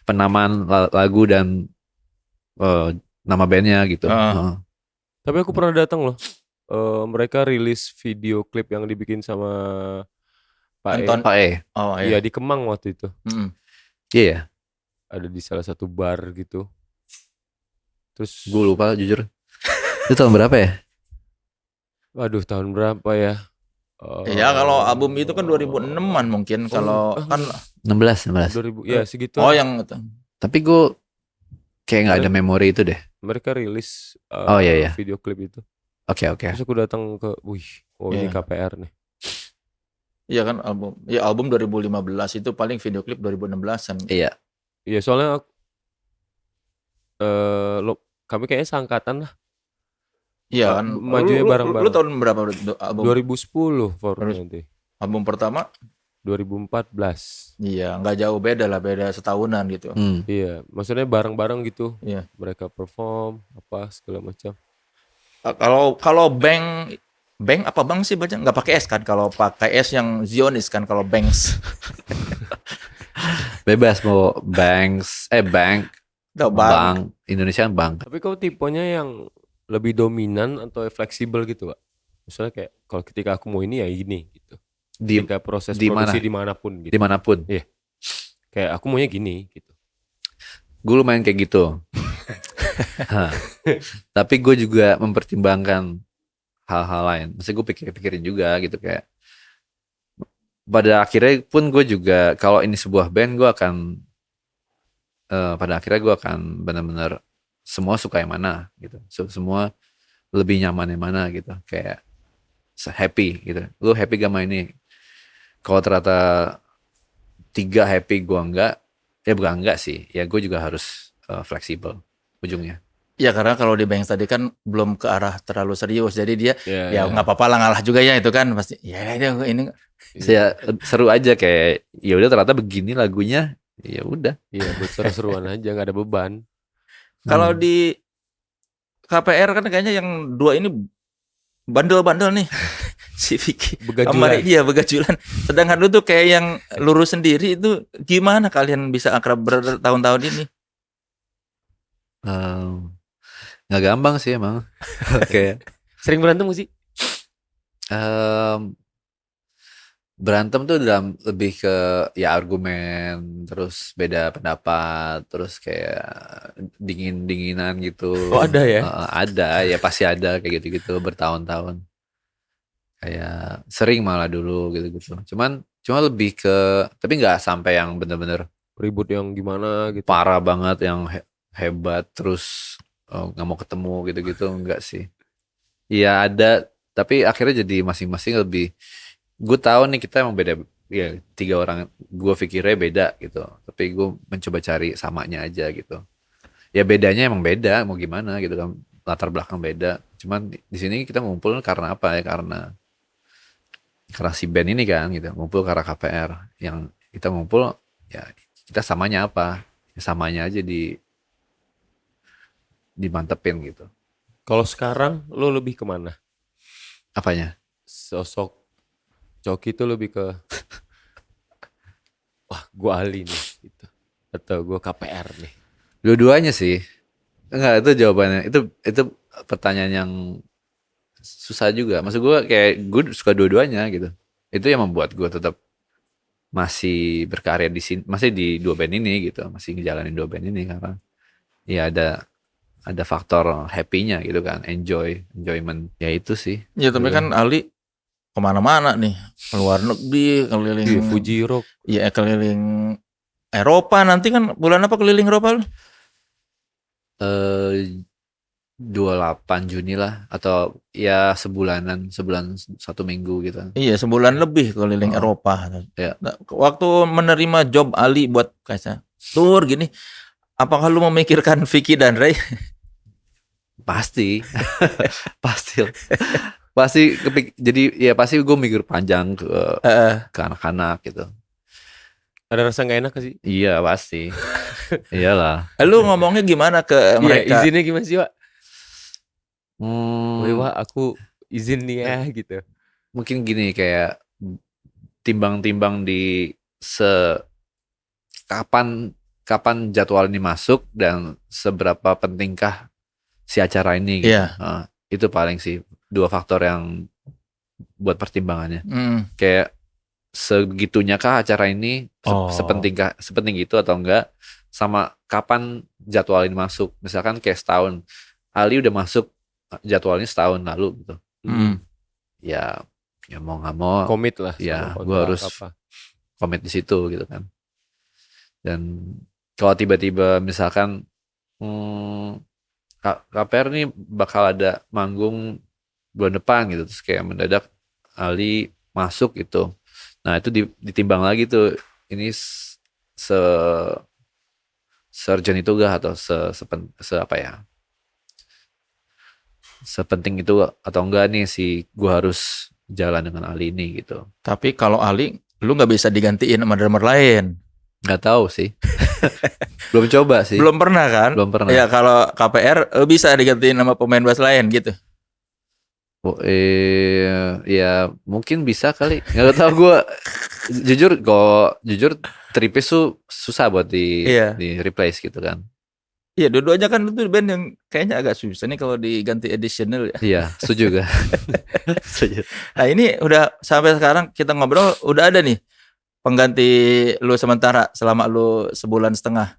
penamaan lagu dan nama bandnya gitu. Tapi aku pernah datang loh. Mereka rilis video klip yang dibikin sama Pak E. Oh iya. Di Kemang waktu itu. Iya. Ada di salah satu bar gitu. Terus gue lupa jujur. Itu tahun berapa ya? Waduh, tahun berapa ya? Ya kalau album itu kan 2006-an mungkin. Kalau kan 16. 2000 ya segitu. Oh yang itu. Tapi gue kayak nggak ada memori itu deh. Mereka rilis video klip itu. Oke. Terus aku datang ke, ini KPR nih. Iya kan album 2015 itu paling video klip 2016-an. Iya. Iya soalnya kami kayaknya seangkatan lah. Iya kan. Majunya bareng-bareng. Lu tahun berapa album? 2010 nanti. Album pertama 2014. Iya, nggak jauh beda lah, beda setahunan gitu. Iya, maksudnya bareng-bareng gitu. Iya. Mereka perform apa segala macam. Kalau bank apa bang sih baca? Nggak pakai S kan? Kalau pakai S yang Zionis kan kalau banks. Bebas mau banks, bank Indonesia bank. Tapi kau tipenya yang lebih dominan atau fleksibel gitu, Pak? Misalnya kayak kalau ketika aku mau ini ya ini gitu. Ketika proses produksi dimanapun gitu. Dimanapun. Iya. Kayak aku maunya gini gitu. Gue lumayan kayak gitu. Tapi gue juga mempertimbangkan hal-hal lain. Maksudnya gue pikirin juga gitu kayak. Pada akhirnya pun gue juga kalau ini sebuah band gue akan pada akhirnya gue akan benar-benar semua suka yang mana gitu. Semua lebih nyaman yang mana gitu. Kayak happy gitu. Lu happy gak main ini? Kalau ternyata 3 happy gue enggak, ya bukan enggak sih. Ya gue juga harus fleksibel ujungnya. Ya karena kalau di Banks tadi kan belum ke arah terlalu serius. Jadi dia ya nggak apa-apa lah ngalah juga ya itu kan pasti. Ya ini saya seru aja kayak ya udah ternyata begini lagunya. Ya udah. Iya buat seru-seruan aja nggak ada beban. Kalau di KPR kan kayaknya yang 2 ini bandel-bandel nih. Si Vicky sama dia begajulan. Sedangkan lu tuh kayak yang lurus sendiri itu gimana kalian bisa akrab bertahun-tahun ini? Nggak gampang sih emang. Kayak sering berantem gak sih? Berantem tuh dalam lebih ke ya argumen, terus beda pendapat, terus kayak dingin-dinginan gitu. Oh ada ya? Ada ya pasti ada kayak gitu-gitu bertahun-tahun. Kayak sering malah dulu gitu-gitu. Cuma lebih ke tapi nggak sampai yang bener-bener ribut yang gimana gitu. Parah banget yang hebat terus nggak mau ketemu gitu-gitu enggak sih. Iya ada tapi akhirnya jadi masing-masing lebih. Gue tahu nih kita emang beda ya 3 orang gue pikirnya beda gitu. Tapi gue mencoba cari samanya aja gitu. Ya bedanya emang beda mau gimana gitu kan latar belakang beda. Cuman di sini kita ngumpul karena apa ya karena si band ini kan gitu ngumpul karena KPR yang kita ngumpul ya kita samanya apa ya, samanya aja dimantepin gitu. Kalau sekarang lo lebih kemana? Apanya? Sosok Coki itu lebih ke wah gue Ali nih gitu atau gue KPR nih? Dua-duanya sih. Enggak itu jawabannya itu pertanyaan yang susah juga. Maksud gue kayak gue suka dua-duanya gitu. Itu yang membuat gue tetap masih berkarya di sini, masih di 2 band ini gitu, masih ngejalanin 2 band ini karena ya ada faktor happy-nya gitu kan, enjoyment. Ya itu sih. Ya tapi kan Ali kemana-mana nih. Luar negeri, keliling Di Fuji Rock. Iya, keliling Eropa. Nanti kan bulan apa keliling Eropa lu? 28 Juni lah, atau ya sebulan 1 minggu gitu. Iya, sebulan lebih keliling Eropa. Iya. Nah, waktu menerima job Ali buat kayak tur gini, apakah lu memikirkan Vicky dan Ray? Pasti. Pasti jadi ya pasti gue mikir panjang ke anak-anak gitu. Ada rasa nggak enak gak sih? Iya pasti. Iyalah. Lu ngomongnya gimana ke mereka? Izinnya gimana sih, Wak? Hmm, Wah, aku izin nih ya gitu. Mungkin gini, kayak timbang-timbang di kapan jadwal ini masuk dan seberapa pentingkah si acara ini gitu. Iya. Itu paling sih 2 faktor yang buat pertimbangannya. Kayak segitunya kah acara ini, sepenting itu atau enggak, sama kapan jadwal ini masuk. Misalkan kayak setahun, Ali udah masuk jadwalnya setahun lalu gitu. Ya mau nggak mau Komit lah. ya gue harus komit di situ gitu kan. Dan kalau tiba-tiba misalkan KPR nih bakal ada manggung bulan depan gitu, terus kayak mendadak Ali masuk gitu, nah itu ditimbang lagi tuh, ini urgent itu gak, atau sepenting itu atau enggak nih si gua harus jalan dengan Ali ini gitu. Tapi kalau Ali, lu nggak bisa digantiin sama drummer lain. Nggak tahu sih. Belum coba sih. Belum pernah kan? Belum pernah. Ya kalau KPR bisa digantiin sama pemain bass lain gitu. Ya mungkin bisa kali. Nggak tahu gue. Jujur Tripis tuh susah buat di replace gitu kan. Iya, dua-duanya kan itu band yang kayaknya agak susah nih kalau diganti additional ya. Iya, setuju juga. Setuju. Nah ini udah sampai sekarang kita ngobrol, udah ada nih pengganti lu sementara selama lu sebulan setengah.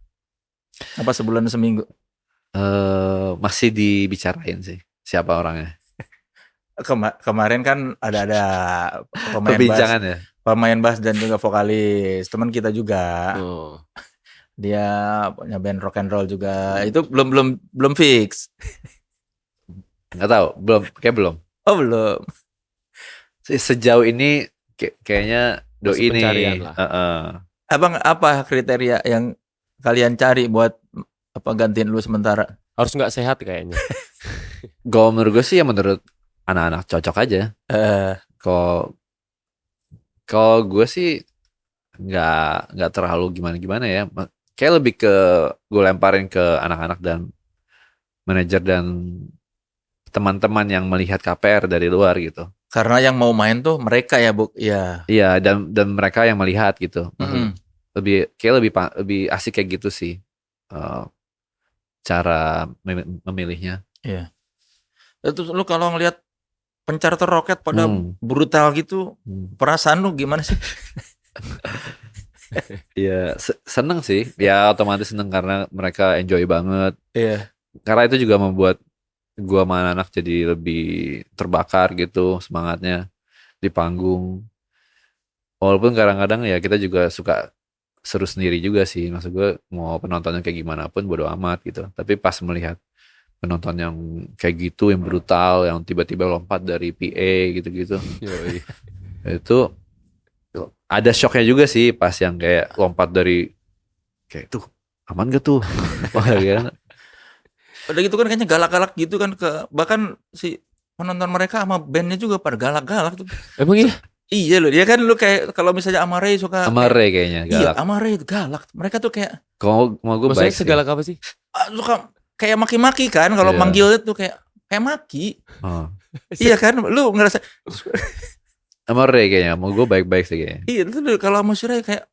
Apa sebulan seminggu? Masih dibicarain sih siapa orangnya. Kemarin kan ada perbincangan ya. Pemain bass dan juga vokalis, teman kita juga. Dia punya band rock and roll juga. Itu belum fix. Nggak tahu, belum. Oh, belum. Sejauh ini kayaknya doi nih. Abang, apa kriteria yang kalian cari buat gantiin lu sementara? Harus nggak sehat kayaknya. Menurut gue sih ya menurut anak-anak cocok aja. Kalau gue sih nggak terlalu gimana ya. Kayak lebih ke gue lemparin ke anak-anak dan manajer dan teman-teman yang melihat KPR dari luar gitu. Karena yang mau main tuh mereka ya, Bu. Iya. Iya, dan mereka yang melihat gitu. Lebih asik kayak gitu sih. Cara memilihnya. Iya. Terus lu kalau ngelihat Pencarter Roket pada brutal gitu, perasaan lu gimana sih? Ya seneng sih. Ya otomatis seneng karena mereka enjoy banget. Iya. Karena itu juga membuat gua sama anak jadi lebih terbakar gitu semangatnya di panggung. Walaupun kadang-kadang ya kita juga suka seru sendiri juga sih. Maksud gue mau penontonnya kayak gimana pun bodo amat gitu. Tapi pas melihat penonton yang kayak gitu, yang brutal, yang tiba-tiba lompat dari PA gitu-gitu. Itu ada shocknya juga sih pas yang kayak lompat dari kayak tuh aman gak tuh? Wah, gitu. Udah gitu kan kayaknya galak-galak gitu kan, bahkan si penonton mereka sama bandnya juga pada galak-galak tuh. Emang iya? Iya loh, dia kan lu kayak kalau misalnya Amare suka. Amare kayaknya galak. Iya, Amare itu galak. Mereka tuh kayak. Kalau mau gue baik sih. Segalak apa sih? Suka kayak maki-maki kan, kalau manggil itu kayak maki. Iya kan, lu ngerasa. Amare kayaknya, mau gue baik-baik sih kayaknya. Iya, itu kalau sama si Ray kayak,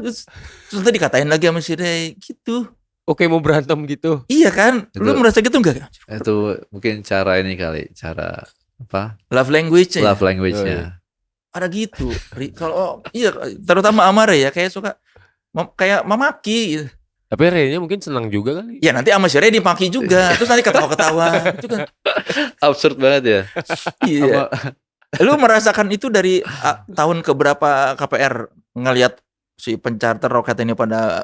terus nanti dikatain lagi sama si Ray gitu. Oke, mau berantem gitu. Iya kan, lu merasa gitu enggak? Itu mungkin cara ini kali, cara apa? Love language-nya. Love language-nya. Ada gitu. Kalau iya, terutama Amare ya kayak suka kayak memaki gitu. Tapi Ray-nya mungkin senang juga kali. Ya nanti sama si Ray dimaki juga, terus nanti ketawa-ketawa. Itu kan absurd banget ya. Iya. Lu merasakan itu dari tahun keberapa KPR ngelihat si pencharter roket ini pada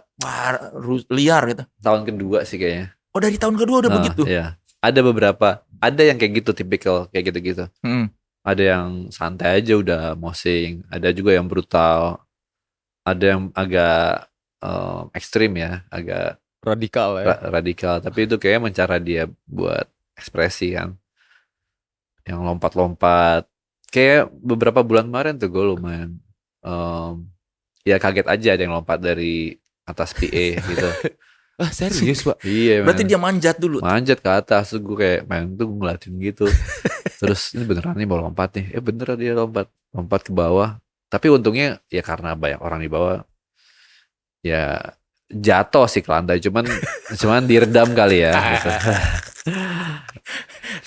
liar gitu? Tahun kedua sih kayaknya. Oh dari tahun kedua udah begitu? Iya. Ada beberapa, ada yang kayak gitu, tipikal kayak gitu-gitu. Ada yang santai aja udah mosing, ada juga yang brutal, ada yang agak ekstrim ya, agak radikal ya. Radikal, tapi itu kayak mencara dia buat ekspresi kan. Yang lompat-lompat. Kayak beberapa bulan kemarin tuh gue lumayan ya kaget aja ada yang lompat dari atas PA gitu. Serius Pak? Iya. Berarti dia manjat dulu. Manjat ke atas, tuh gue kayak main tuh ngeliatin gitu. Terus ini beneran nih mau lompat nih. Beneran dia lompat ke bawah. Tapi untungnya ya karena banyak orang di bawah, ya jatuh sih ke lantai. Cuman diredam kali ya. Gitu.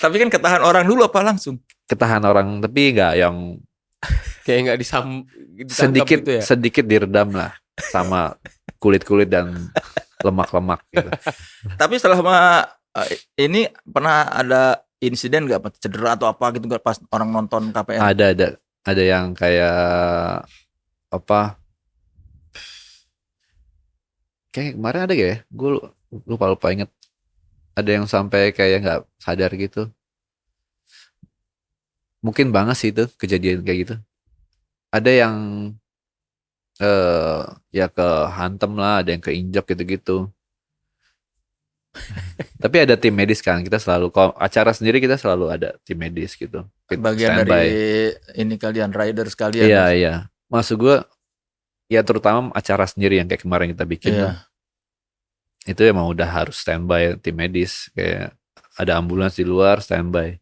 Tapi kan ketahan orang dulu apa langsung? Ketahan orang, tapi nggak yang kayak nggak sedikit gitu ya? Sedikit diredam lah sama kulit-kulit dan lemak-lemak gitu. Tapi selama ini pernah ada insiden nggak, cedera atau apa gitu nggak pas orang nonton KPR? Ada yang kayak apa? Kayak kemarin ada gak ya? Gue lupa inget. Ada yang sampai kayak nggak sadar gitu. Mungkin banget sih itu kejadian kayak gitu. Ada yang ya kehantem lah, ada yang keinjak gitu-gitu. Tapi ada tim medis kan, kita selalu kalau acara sendiri kita selalu ada tim medis gitu. Bagian standby. Dari ini kalian riders kalian. Iya. Maksud gue ya terutama acara sendiri yang kayak kemarin kita bikin tuh, itu emang udah harus standby tim medis, kayak ada ambulans di luar standby.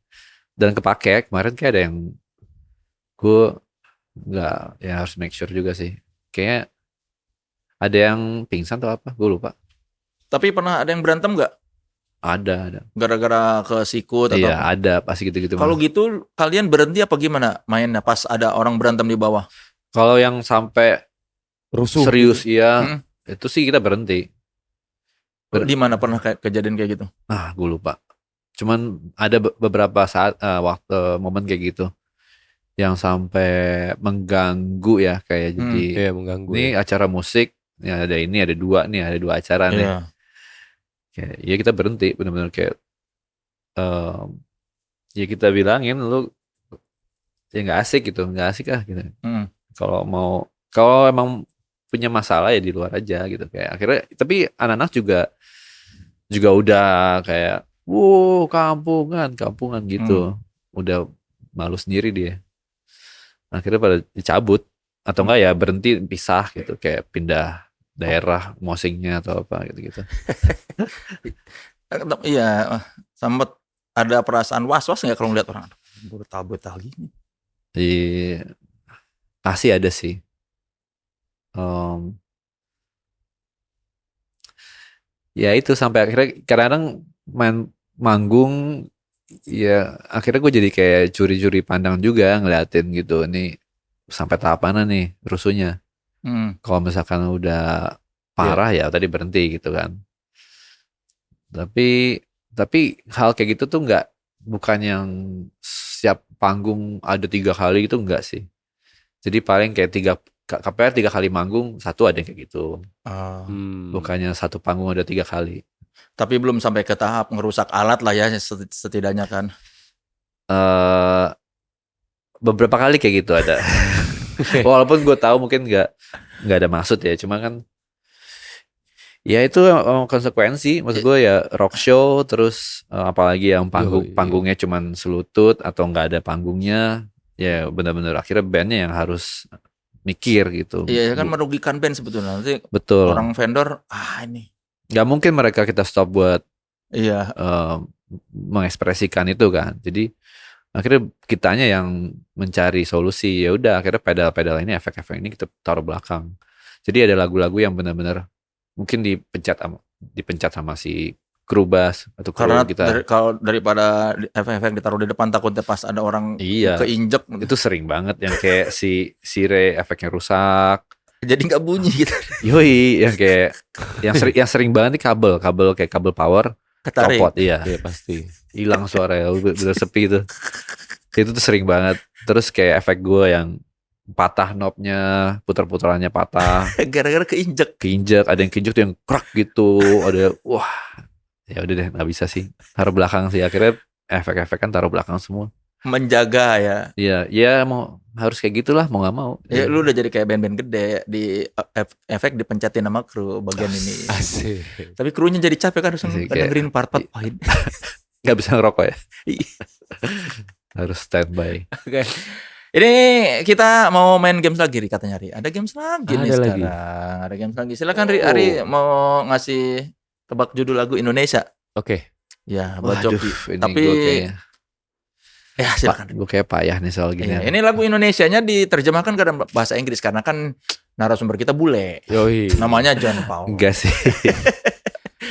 Dan kepake kemarin kayak ada yang gue nggak, ya harus make sure juga sih. Kayak ada yang pingsan atau apa, gue lupa. Tapi pernah ada yang berantem nggak? Ada. Gara-gara ke sikut atau? Iya, ada pasti gitu-gitu. Kalau gitu kalian berhenti apa gimana mainnya pas ada orang berantem di bawah? Kalau yang sampai rusuh serius iya, itu sih kita berhenti. Di mana pernah kayak kejadian kayak gitu? Gue lupa. Cuman ada beberapa saat waktu momen kayak gitu yang sampai mengganggu ya, kayak jadi mengganggu. Ini acara musik, ya ada dua acara nih. Kayak, ya kita berhenti benar-benar kayak ya kita bilangin lu ya nggak asik gitu gitu. Kalau emang punya masalah ya di luar aja gitu, kayak akhirnya. Tapi anak-anak juga udah kayak kampungan gitu, udah malu sendiri dia. Akhirnya pada dicabut atau enggak ya berhenti, pisah gitu, kayak pindah daerah mosingnya atau apa gitu. Iya, sempat ada perasaan was-was nggak kalau ngeliat orang brutal gini? Pasti ada sih. Ya itu sampai akhirnya kadang-kadang main manggung, ya akhirnya gue jadi kayak curi-curi pandang juga ngeliatin gitu, ini sampai tahap mana nih rusuhnya. Kalau misalkan udah parah ya tadi berhenti gitu kan. Tapi hal kayak gitu tuh bukan yang setiap panggung ada 3 kali gitu, enggak sih. Jadi paling kayak KPR 3 kali manggung, satu ada yang kayak gitu. Bukannya satu panggung ada 3 kali. Tapi belum sampai ke tahap ngerusak alat lah ya setidaknya kan. Beberapa kali kayak gitu ada. Walaupun gue tahu mungkin nggak ada maksud ya, cuma kan ya itu konsekuensi. Maksud gue ya rock show, terus apalagi yang panggungnya cuman selutut atau nggak ada panggungnya, ya benar-benar akhirnya bandnya yang harus mikir gitu. Iya kan, merugikan band sebetulnya. Nanti betul. Orang vendor ini nggak mungkin mereka kita stop buat mengekspresikan itu kan. Jadi akhirnya kitanya yang mencari solusi. Ya udah, akhirnya pedal-pedal ini, efek-efek ini kita taruh belakang. Jadi ada lagu-lagu yang benar-benar mungkin dipencet sama si kru bass atau kru karena kita. Kalau daripada efek-efek ditaruh di depan, takutnya pas ada orang keinjek. Itu sering banget yang kayak si Sire efeknya rusak. Jadi nggak bunyi gitu. Yoi, yang kayak yang sering banget nih kabel kayak kabel power ketarik. Copot, iya pasti hilang suara ya, udah sepi itu. Itu tuh sering banget. Terus kayak efek gue yang patah knobnya, putar-putarannya patah, Gara-gara keinjek. ada yang keinjek tuh yang krak gitu, ada wah, ya udah deh nggak bisa sih, taruh belakang sih akhirnya efek-efek kan taruh belakang semua. Menjaga ya. Iya, ya mau harus kayak gitulah mau nggak mau. Ya lu udah jadi kayak band-band gede di efek dipencetin sama kru bagian ini. Asik. Tapi krunya jadi capek kan harus Asik, kayak- dengerin part-part pahit. Nggak bisa ngerokok ya, Iya. harus standby. Oke. Ini kita mau main games lagi Ri katanya Ri. Ada games lagi nih Ada lagi. sekarang. Ada games lagi. Silakan Ri. Ari mau ngasih tebak judul lagu Indonesia. Oke. Ya, buat Waduh, Coki. ini Tapi gue kayaknya, ya silakan. gue kayak payah nih soal gini. Iya, ini lagu Indonesianya diterjemahkan ke dalam bahasa Inggris karena kan narasumber kita bule. Yoi. Namanya John Paul. Enggak sih.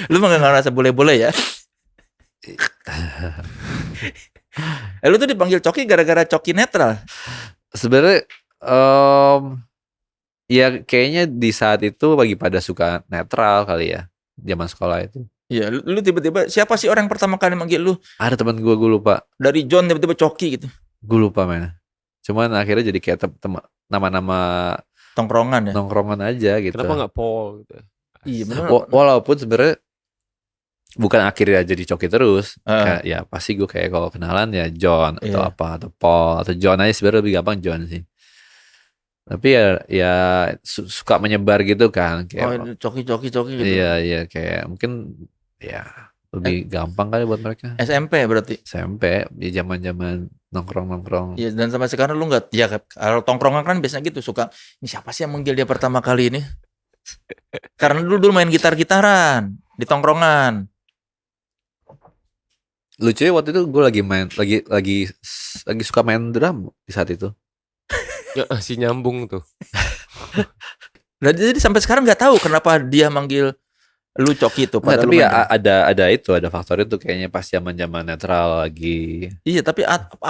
Lu mah nggak ngerasa bule-bule ya? Lu tuh dipanggil Coki gara-gara Coki netral. Sebenarnya ya kayaknya di saat itu lagi pada suka netral kali ya, zaman sekolah itu. Iya, lu tiba-tiba siapa sih orang yang pertama kali manggil lu? Ada teman gue lupa. Dari John tiba-tiba Coki gitu. Gue lupa men. Cuman akhirnya jadi kayak nama-nama Tongkrongan ya. nongkrongan aja gitu. Kenapa nggak Paul gitu? Iya benar. Walaupun sebenarnya bukan akhirnya jadi Coki terus. Ah. Kayak, ya pasti gue kayak kalau kenalan ya John atau Iya. apa atau Paul atau John aja sebenarnya lebih gampang John sih. Tapi ya suka menyebar gitu kan kayak Coki gitu. iya kayak mungkin ya lebih gampang kali buat mereka. SMP berarti. SMP di zaman-zaman nongkrong. Iya, dan sampai sekarang lu nggak, ya kalau tongkrongan kan biasanya gitu suka, ini siapa sih yang manggil dia pertama kali ini? Karena dulu main gitar-gitaran di tongkrongan. Lucunya waktu itu gue lagi suka main drum di saat itu. Ya, si nyambung tuh. Nah, jadi sampai sekarang nggak tahu kenapa dia manggil lu Coki itu. Nah, Padahal tapi lu ya main drum. ada faktor itu kayaknya pas zaman-zaman netral lagi. Iya, tapi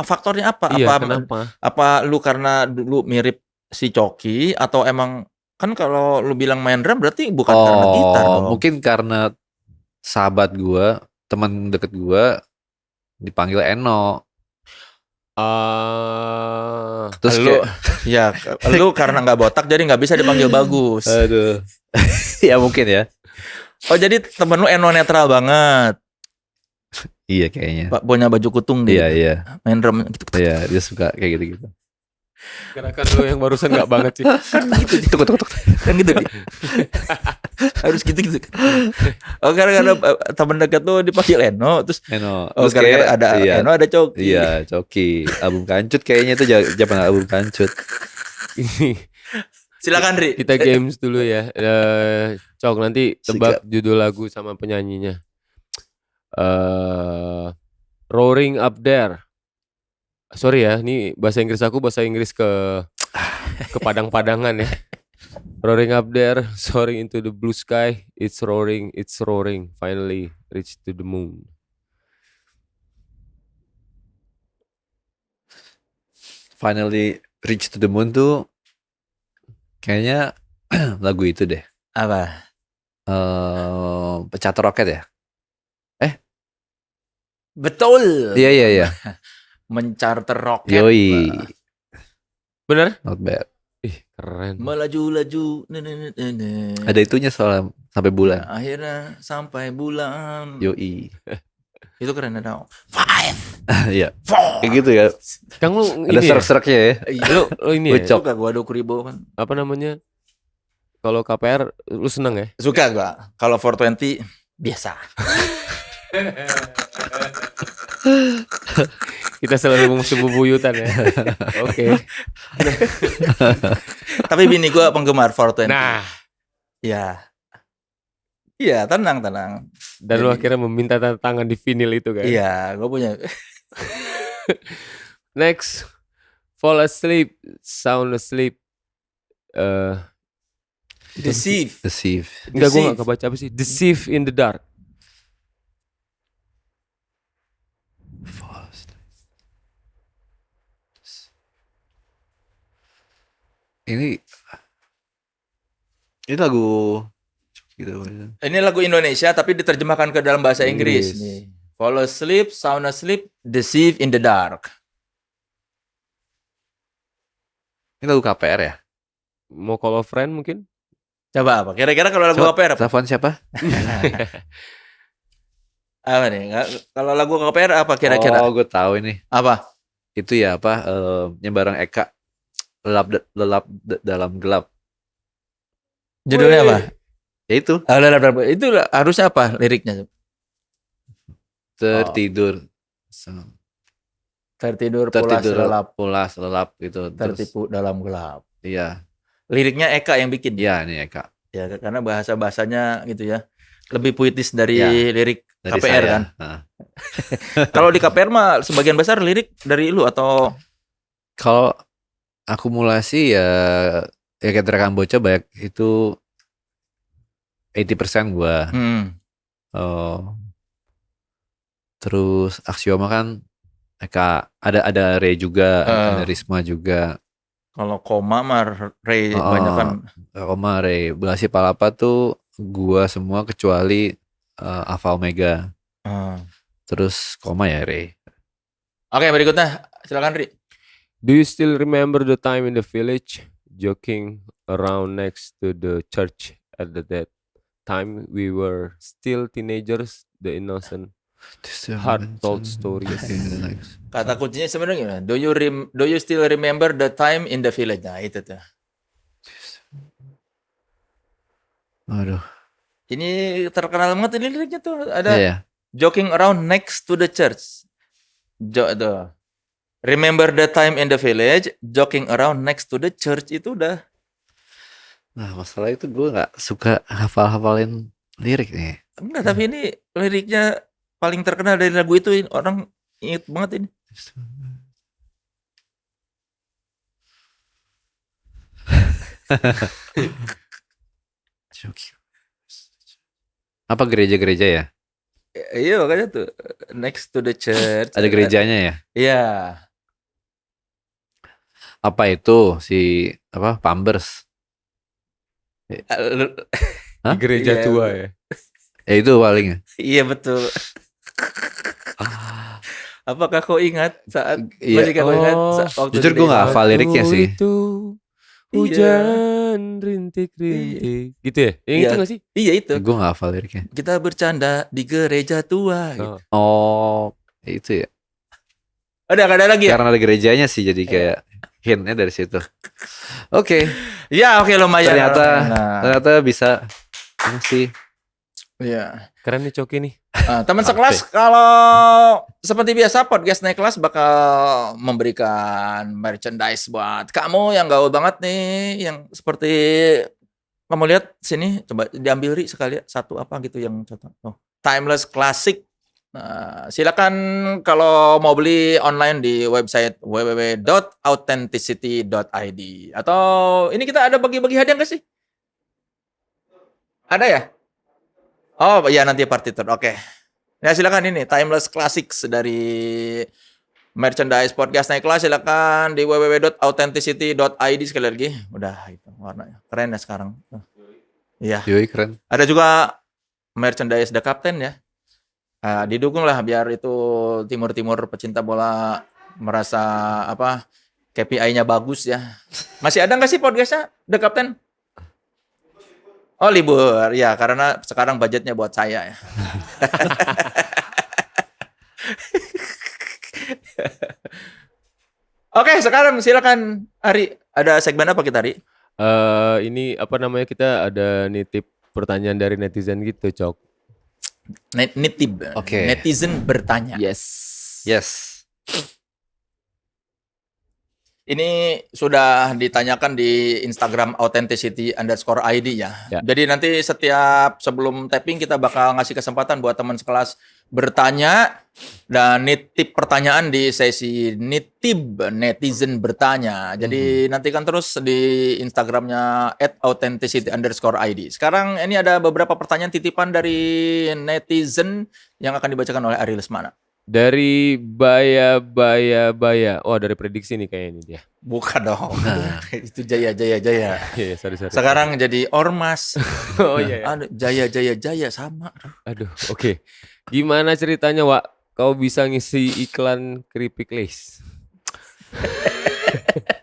faktornya apa? Iya, Apa kenapa? apa lu karena dulu mirip si Coki atau emang kan kalau lu bilang main drum berarti bukan karena gitar dong. Mungkin karena sahabat gue, teman deket gue dipanggil Eno. Terus lu kayak, ya lu karena nggak botak jadi nggak bisa dipanggil bagus. aduh. Ya mungkin ya. Oh jadi temen lu Eno netral banget. Iya kayaknya. Punya baju kutung dia. Iya. Main drum gitu. Iya, dia suka kayak gitu-gitu. Gerakan lu yang barusan nggak banget sih. Kan gitu. Tuk. Kan gitu dia. Harus gitu. Oh gara-gara temen dekat lu dipanggil Eno terus Eno. oh Terus gara-gara kayak, ada iya, Eno ada Coki. Iya, Coki. Album Kancut kayaknya itu zaman album Kancut. Silakan Ri. Kita games dulu ya. Cok nanti tebak judul lagu sama penyanyinya. Roaring Up There. Sorry ya, ini bahasa Inggris aku bahasa Inggris ke padang-padangan ya. Roaring up there, soaring into the blue sky. It's roaring. Finally reach to the moon. Finally Reach to the Moon tuh kayaknya lagu itu deh. Apa? Pecat Roket ya? Betul. Iya. Mencarter roket. Yoi. Bener? Not bad. Ih, keren. Melaju-laju. Ada itunya soal sampai bulan. Akhirnya sampai bulan. Yoi. Itu keren ada. 5, Iya. 4. Kayak gitu ya. Kang lu Ada ini ya? serak-seraknya ya. Lu ini ya? Ucok. Suka gua 20.000 kan. Apa namanya? Kalau KPR lu seneng ya? Suka gua. Kalau 420 biasa. Kita selalu musuh bubuyutan ya. Oke. Tapi bini gua penggemar 420. Nah, Ya. Iya, tenang. dan lu Jadi- akhirnya meminta tanda tangan di vinil itu kan? Iya, gua punya. Next, Fall Asleep, Sound Asleep. Deceive. Enggak, gue gak kebaca apa sih. Deceive in the Dark. Ini lagu gitu. Ini lagu Indonesia tapi diterjemahkan ke dalam bahasa Inggris Inggris. nih. Fall asleep, sound asleep, deceive in the dark. Ini lagu KPR ya? Mau call a friend mungkin? Coba apa? Kira-kira kalau lagu KPR apa? Telepon siapa? Apa nih? Kalau lagu KPR apa kira-kira? Oh, gue tahu ini. Apa? Itu ya apa? Yang bareng Eka. Lelap dalam gelap. Judulnya apa? Ya itu. Itu harusnya apa liriknya? Tertidur. Tertidur pulas lelap gitu. Tertipu dalam gelap. Iya. Liriknya Eka yang bikin. Iya, ini Eka. Ya, karena bahasanya gitu ya. Lebih puitis dari lirik dari KPR saya. kan. Kalau di KPR mah sebagian besar lirik dari lu atau? Kalau akumulasi ya kayak Terakan Bocah banyak itu 80% gua. Terus Aksioma kan Eka, ada Ray juga, ada Risma juga. Kalau Koma mah Ray banyak kan. Koma Ray, Belasi Palapa tuh gua semua kecuali Alpha Omega. Terus Koma ya Ray. Oke, berikutnya silakan Ri. Do you still remember the time in the village joking around next to the church at that time we were still teenagers, the innocent heart told stories. Kata kuncinya sebenarnya gimana? Do you still remember the time in the village? Nah, itu tuh. Aduh. Ini terkenal banget ini liriknya tuh. Ada joking around next to the church. Remember the time in the village, joking around next to the church itu udah. Nah, masalah itu gue gak suka hafalin lirik nih. Enggak, tapi ini liriknya paling terkenal dari lagu itu, orang inget banget ini. Apa gereja-gereja ya? Iya, makanya tuh next to the church. Ada gerejanya ya? Iya. Apa itu si Pampers? Di gereja tua ya? Ya itu paling. Iya betul. Apakah kau ingat saat masih kau ingat waktu jujur gue gak hafal liriknya sih. Itu hujan rintik-rintik gitu ya? Yang itu gak sih? Iya itu. Gue gak hafal liriknya. Kita bercanda di gereja tua gitu. Oh itu ya. Ada lagi ya? Karena ada gerejanya sih jadi kayak hintnya dari situ. Oke. Ya oke, lumayan. Ternyata bisa sih. Iya. Keren nih Coki nih. Teman sekelas kalau seperti biasa podcast Naik Kelas bakal memberikan merchandise buat kamu yang gaul banget nih, yang seperti kamu lihat sini, coba diambil Ri sekali satu apa gitu yang contoh. Timeless Classic. Nah, silakan kalau mau beli online di website www.authenticity.id. Atau ini kita ada bagi-bagi hadiah nggak sih? Ada ya? Oh iya, nanti partitur. Oke. Ya silakan ini Timeless Classics dari merchandise podcast Naik Kelas, silakan di www.authenticity.id sekali lagi. Udah itu warnanya. Keren ya sekarang. Iya. Yoi, keren. Ada juga merchandise The Captain ya. Didukung lah biar itu timur-timur pecinta bola merasa KPI-nya bagus ya. Masih ada nggak sih podcastnya The Captain? Oh libur ya, karena sekarang budgetnya buat saya ya. Oke, sekarang silakan Ari. Ada segmen apa kita, Ari? Ini kita ada nitip pertanyaan dari netizen gitu, Cok. Nitip. Oke. Netizen bertanya. Yes. Ini sudah ditanyakan di Instagram authenticity_id ya. Jadi nanti setiap sebelum tapping kita bakal ngasih kesempatan buat teman sekelas bertanya dan nitip pertanyaan di sesi nitip netizen bertanya. Jadi nantikan terus di Instagramnya @authenticity_id. Sekarang ini ada beberapa pertanyaan titipan dari netizen yang akan dibacakan oleh Ari Lesmana. Dari Baya. Oh, dari prediksi nih kayaknya dia. Bukan dong. Itu Jaya. Sorry. Sekarang jadi Ormas. Oh iya. Jaya sama. Aduh, oke. Gimana ceritanya, Wak? Kau bisa ngisi iklan keripik lace?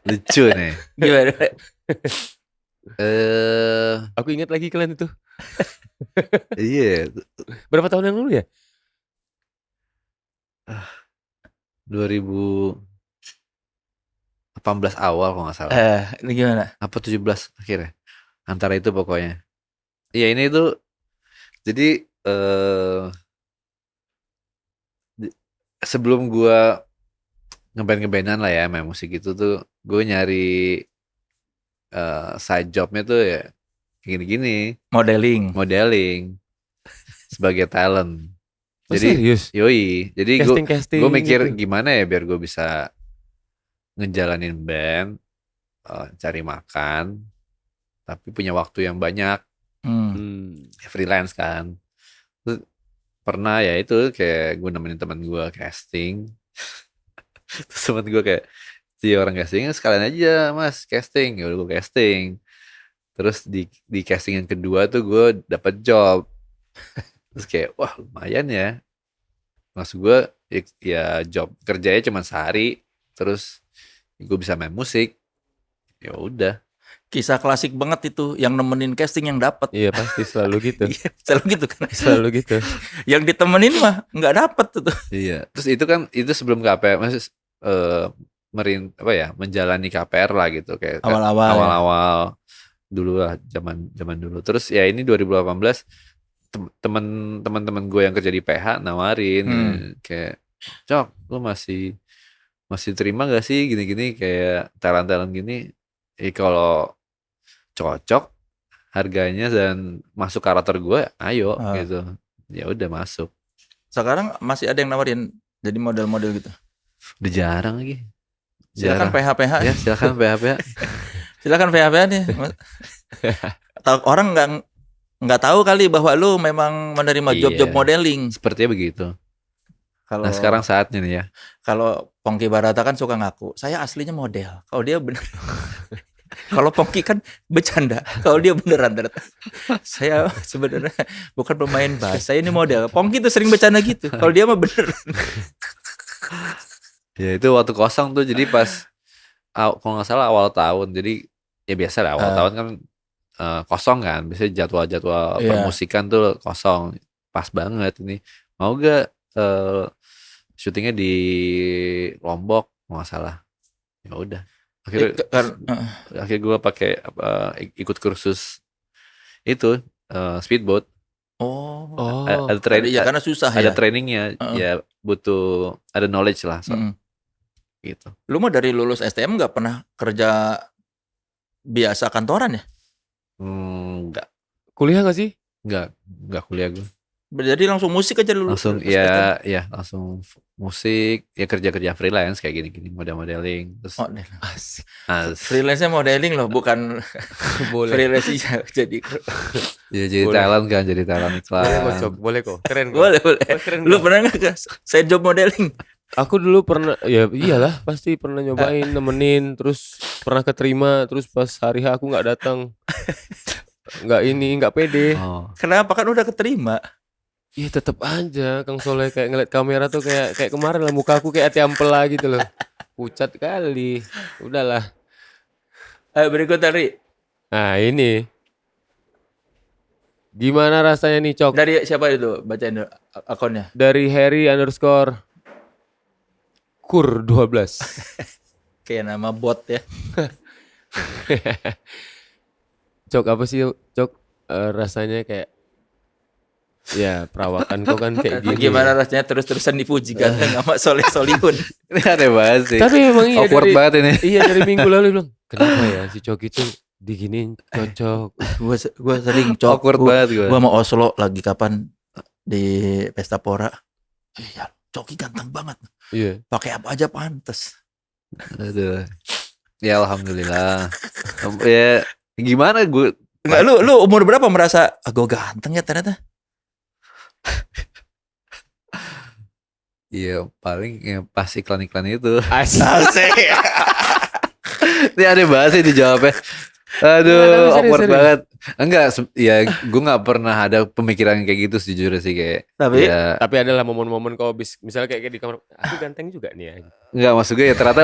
Lucu nih. Gimana? Aku ingat lagi kalian itu. Iya, Berapa tahun yang lalu ya? 2018 awal kalau nggak salah. Ini gimana? Apa 17 akhirnya? Antara itu pokoknya. Iya, ini tuh jadi sebelum gua ngeband-ngebandan lah ya main musik itu tuh gue nyari side jobnya tuh ya gini-gini, modeling sebagai talent. Oh, Jadi serius? yoi, jadi Casting gue mikir gitu. gimana ya biar gue bisa ngejalanin band, cari makan, tapi punya waktu yang banyak, freelance kan. Terus pernah ya itu kayak gue nemenin teman gue casting. Terus temen gue kayak si orang casting sekalian aja mas casting, ya udah gue casting. Terus di casting yang kedua tuh gue dapet job. Terus kayak wah lumayan ya. Maksud gue ya job kerjanya cuma sehari. Terus gue bisa main musik. Ya udah. Kisah klasik banget itu, yang nemenin casting yang dapat. Iya pasti selalu gitu. Iya, selalu gitu kan. Selalu gitu. Yang ditemenin mah nggak dapat tuh. Iya. Terus itu kan itu sebelum KPR, maksud menjalani KPR lah gitu kayak awal-awal dulu lah zaman dulu. Terus ya ini 2018 teman-teman gue yang kerja di PH nawarin kayak Cok, lu masih terima gak sih gini-gini kayak talent gini? Kalau cocok harganya dan masuk karakter gue, ayo gitu. Ya udah masuk. Sekarang masih ada yang nawarin jadi model-model gitu. Udah jarang lagi. Silakan PH. Ya, silakan PH. Silakan PH nih. Orang nggak tahu kali bahwa lu memang menerima job-job modeling. Sepertinya begitu. Kalau nah sekarang saatnya nih ya. Kalau Pongki Barata kan suka ngaku, saya aslinya model. Kalau dia bener. Kalau Pongki kan bercanda. Kalau dia beneran ternyata. Saya sebenarnya bukan pemain bass, saya ini model. Pongki tuh sering bercanda gitu. Kalau dia mah beneran. Ya itu waktu kosong tuh, jadi pas kalau nggak salah awal tahun, jadi ya biasa lah awal tahun kan kosong kan, biasanya jadwal permusikan tuh kosong, pas banget ini. Mau gak syutingnya di Lombok, nggak salah. Ya udah. Akhirnya gue pakai ikut kursus itu speedboat. Ada training ya karena susah ada trainingnya, ya butuh ada knowledge lah gitu. Lu mah dari lulus STM nggak pernah kerja biasa kantoran ya? Enggak. Kuliah nggak sih? Enggak kuliah gue. Jadi langsung musik aja lulus. Langsung ya langsung musik, ya kerja freelance kayak gini modeling terus. Asik. Freelance-nya modeling loh, bukan freelance jadi. Ya jadi talent kan, jadi talent iklan. Boleh kok. Keren kok. Boleh. Keren. Lu pernah enggak side job modeling? Aku dulu pernah, ya iyalah pasti pernah nyobain nemenin, terus pernah keterima, terus pas hari H aku nggak datang. Nggak pede. Kenapa, kan udah keterima? Iya tetep aja Kang Soleh kayak ngeliat kamera tuh kayak kemarin lah, muka aku kayak hati ampela gitu loh. Pucat kali. Udahlah. Berikut dari. Nah ini. Gimana rasanya nih Cok? Dari siapa itu? Bacain akunnya. Dari Harry_Kur12. Kayak nama bot ya. Cok apa sih Cok rasanya kayak ya perawakan kok kan kayak gini. Gimana rasanya terus-terusan dipuji ganteng sama Soleh Solihun. Ini aneh banget sih. Tapi memang iya awkward banget ini. Iya dari minggu lalu bilang kenapa ya si Cok itu diginiin cocok. Gue sering Cok. Awkward banget gue. Gue mau Oslo lagi kapan di Pesta Pora. Iya, Coki ganteng banget. Iya. Pakai apa aja pantes. Aduh. Ya alhamdulillah. Ya gimana gue? Enggak, lu umur berapa merasa gue ganteng ya ternyata? Iya paling ya pas iklan itu. Asik. Ini aneh banget sih dijawabnya. Aduh, Tapi awkward serius. banget. Enggak, ya gue nggak pernah ada pemikiran kayak gitu sejujurnya sih kayak. Tapi Ya, Tapi adalah momen-momen kau misalnya kayak di kamar, aku ganteng juga nih ya. enggak maksud gue ya ternyata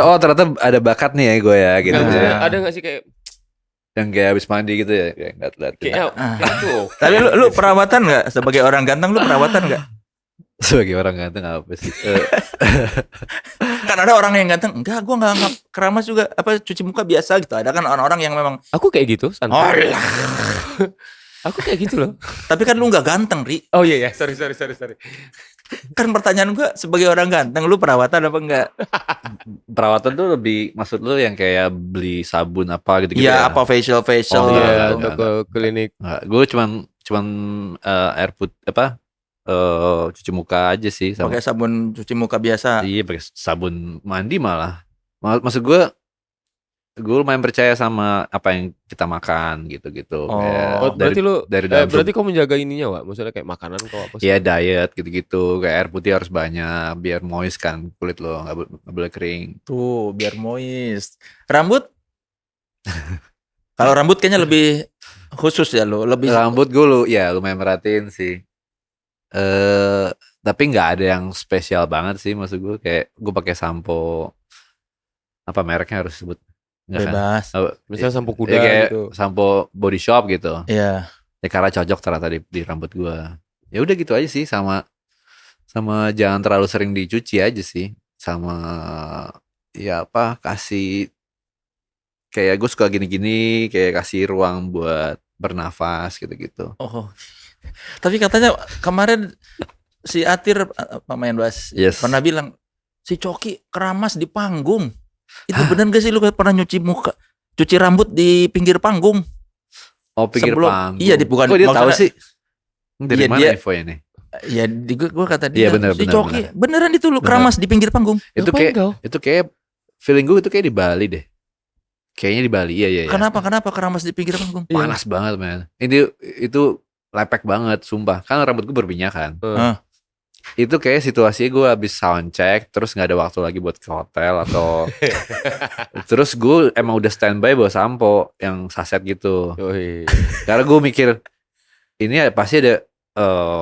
ada bakat nih ya gue ya gitu. Enggak, maksudnya Nah. ada nggak sih kayak Yang kayak habis mandi gitu ya, kayak ngeliatin. kayaknya itu. tapi lu perawatan nggak sebagai orang ganteng, lu perawatan nggak? Sebagai orang ganteng apa sih? Kan ada orang yang ganteng, enggak, gua nggak keramas juga, apa cuci muka biasa gitu. Ada kan orang-orang yang memang, Aku kayak gitu, oh santai. lah. Aku kayak gitu loh. Tapi kan lu nggak ganteng, Ri. Oh iya ya, sorry. Kan pertanyaan gua sebagai orang ganteng, lu perawatan apa enggak? Perawatan tuh lebih maksud lu yang kayak beli sabun apa gitu-gitu Iya, ya? apa facial Oh, Iya, enggak, untuk ke klinik. Gue cuman air cuci muka aja sih sama. Pakai sabun cuci muka biasa. Iya, pakai sabun mandi malah. Maksud gue lumayan percaya sama apa yang kita makan gitu-gitu. Oh. Kayak Oh, berarti lu dari dalam berarti kau menjaga ininya, Wak. Maksudnya kayak makanan kau apa sih? ya diet gitu-gitu. Kayak air putih harus banyak biar moist kan kulit lo, nggak boleh kering. Tuh, biar moist. Rambut? Kalau rambut kayaknya lebih khusus ya lu, lebih Rambut gue lumayan merhatiin sih. Tapi nggak ada yang spesial banget sih, maksud gue kayak gue pakai sampo, apa mereknya harus sebut nggak kan? bebas. Misalnya sampo kuda Ya, kayak gitu. sampo Body Shop gitu. Iya. Ya karena cocok ternyata di rambut gue. Ya udah gitu aja sih, sama jangan terlalu sering dicuci aja sih, sama ya apa kasih kayak gue suka gini-gini, kayak kasih ruang buat bernafas gitu-gitu. Oh. Tapi katanya kemarin si Atir pemain bass Yes. pernah bilang si Coki keramas di panggung. Itu benar gak sih lu pernah cuci rambut di pinggir panggung? Oh, pinggir Sebelum- panggung. iya, bukan Kok dia tahu maksudnya- sih? Dari Iya, mana dia- info ini? Ya di gua kata Iya, dia benar, si benar, Coki beneran itu lu Benar. keramas di pinggir panggung. Itu Ngapain kayak kau? itu kayak feeling gue itu kayak di Bali deh. Kayaknya di Bali. Iya. Kenapa keramas di pinggir panggung? Panas banget, man. Itu lepek banget, sumpah. Kan rambut gue berminyak kan. Itu kayak situasinya gue habis sound check, terus nggak ada waktu lagi buat ke hotel atau terus gue emang udah standby bawa sampo yang saset gitu. Yoi. Karena gue mikir ini pasti ada,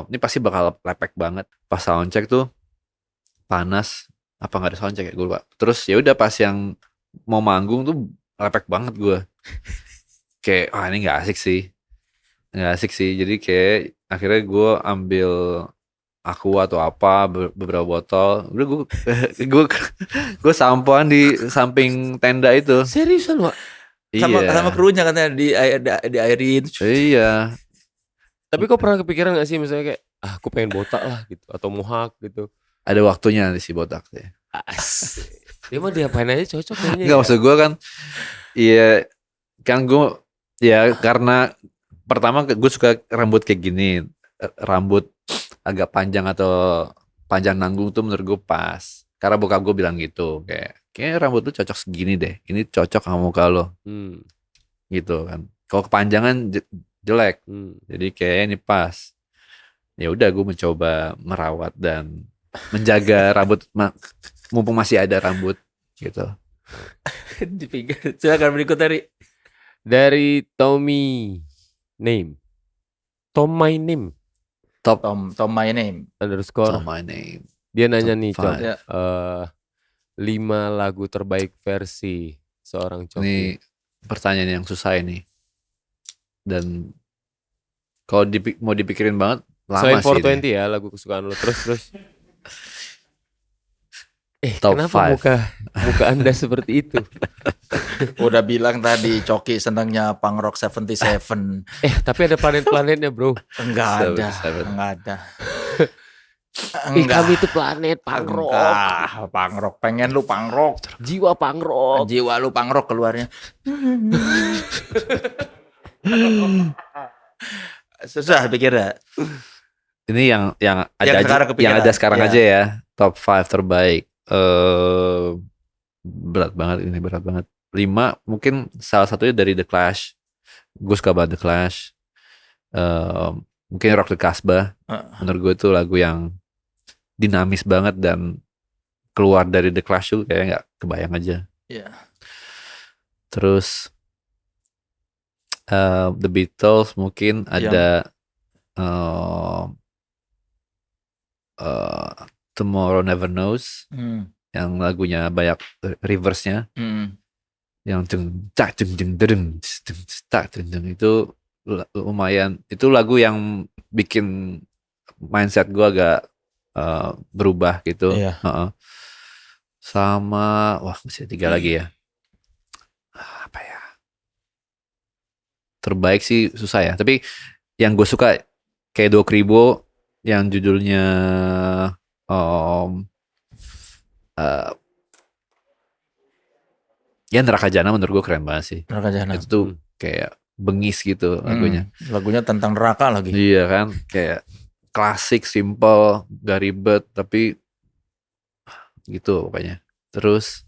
ini pasti bakal lepek banget. Pas sound check tuh panas, apa nggak ada sound check ya gue lupa. Terus ya udah pas yang mau manggung tuh lepek banget gue. Kayak ini nggak asik sih. Jadi kayak akhirnya gue ambil Aqua atau apa beberapa botol. Udah gue sampoan di samping tenda itu. Seriusan, Wak? Sama Iya. krunya katanya di airin. Iya. Tapi kau pernah kepikiran gak sih misalnya kayak aku pengen botak lah gitu atau mohak gitu. Ada waktunya nih si botak sih. Dia mah diapain aja cocok kayaknya. Enggak, maksud gue kan, iya kan gue ya karena pertama gue suka rambut kayak gini, rambut agak panjang atau panjang nanggung tuh menurut gue pas. Karena bokap gue bilang gitu, kayak rambut lu cocok segini deh, ini cocok sama muka lo, gitu kan. Kalau kepanjangan jelek, jadi kayak ini pas. Ya udah gue mencoba merawat dan menjaga rambut mumpung masih ada rambut gitu. Di pinggir. Silakan berikut Dari Tommy Name. Tom My Name Tom My Name. _ My name. Dia nanya Top nih, Cok. five. Ya. 5 lagu terbaik versi seorang Coki. Ini pertanyaan yang susah ini. Dan kalau mau dipikirin banget lama Selain sih. 420 ya lagu kesukaan lo. Terus. Top Kenapa five. muka Anda seperti itu? Udah bilang tadi Coki senangnya punk rock 77. Tapi ada planet-planetnya, bro. Enggak ada. Seven. Enggak ada. Kami itu planet punk rock. Enggak, punk rock. Pengen lu punk rock. Jiwa punk rock. Jiwa lu punk rock keluarnya. Susah pikir ya. Ini yang ada Yang aja, sekarang kepikiran. yang ada sekarang Iya. aja ya. Top 5 terbaik. Berat banget. 5 mungkin salah satunya dari The Clash. Gue suka banget The Clash. Mungkin Rock the Casbah. Menurut gue itu lagu yang dinamis banget dan keluar dari The Clash tuh kayak nggak kebayang aja. Iya. Terus The Beatles mungkin ada Tomorrow Never Knows yang lagunya banyak reverse-nya yang itu lumayan, itu lagu yang bikin mindset gue agak berubah gitu. Sama masih 3 lagi ya, apa ya, terbaik sih susah ya, tapi yang gue suka kayak Doc Ribo yang judulnya ya Neraka Jana, menurut gue keren banget sih. Neraka Jana itu tuh kayak bengis gitu lagunya. Lagunya tentang neraka lagi. Iya kan, kayak klasik, simple, gak ribet, tapi gitu pokoknya. Terus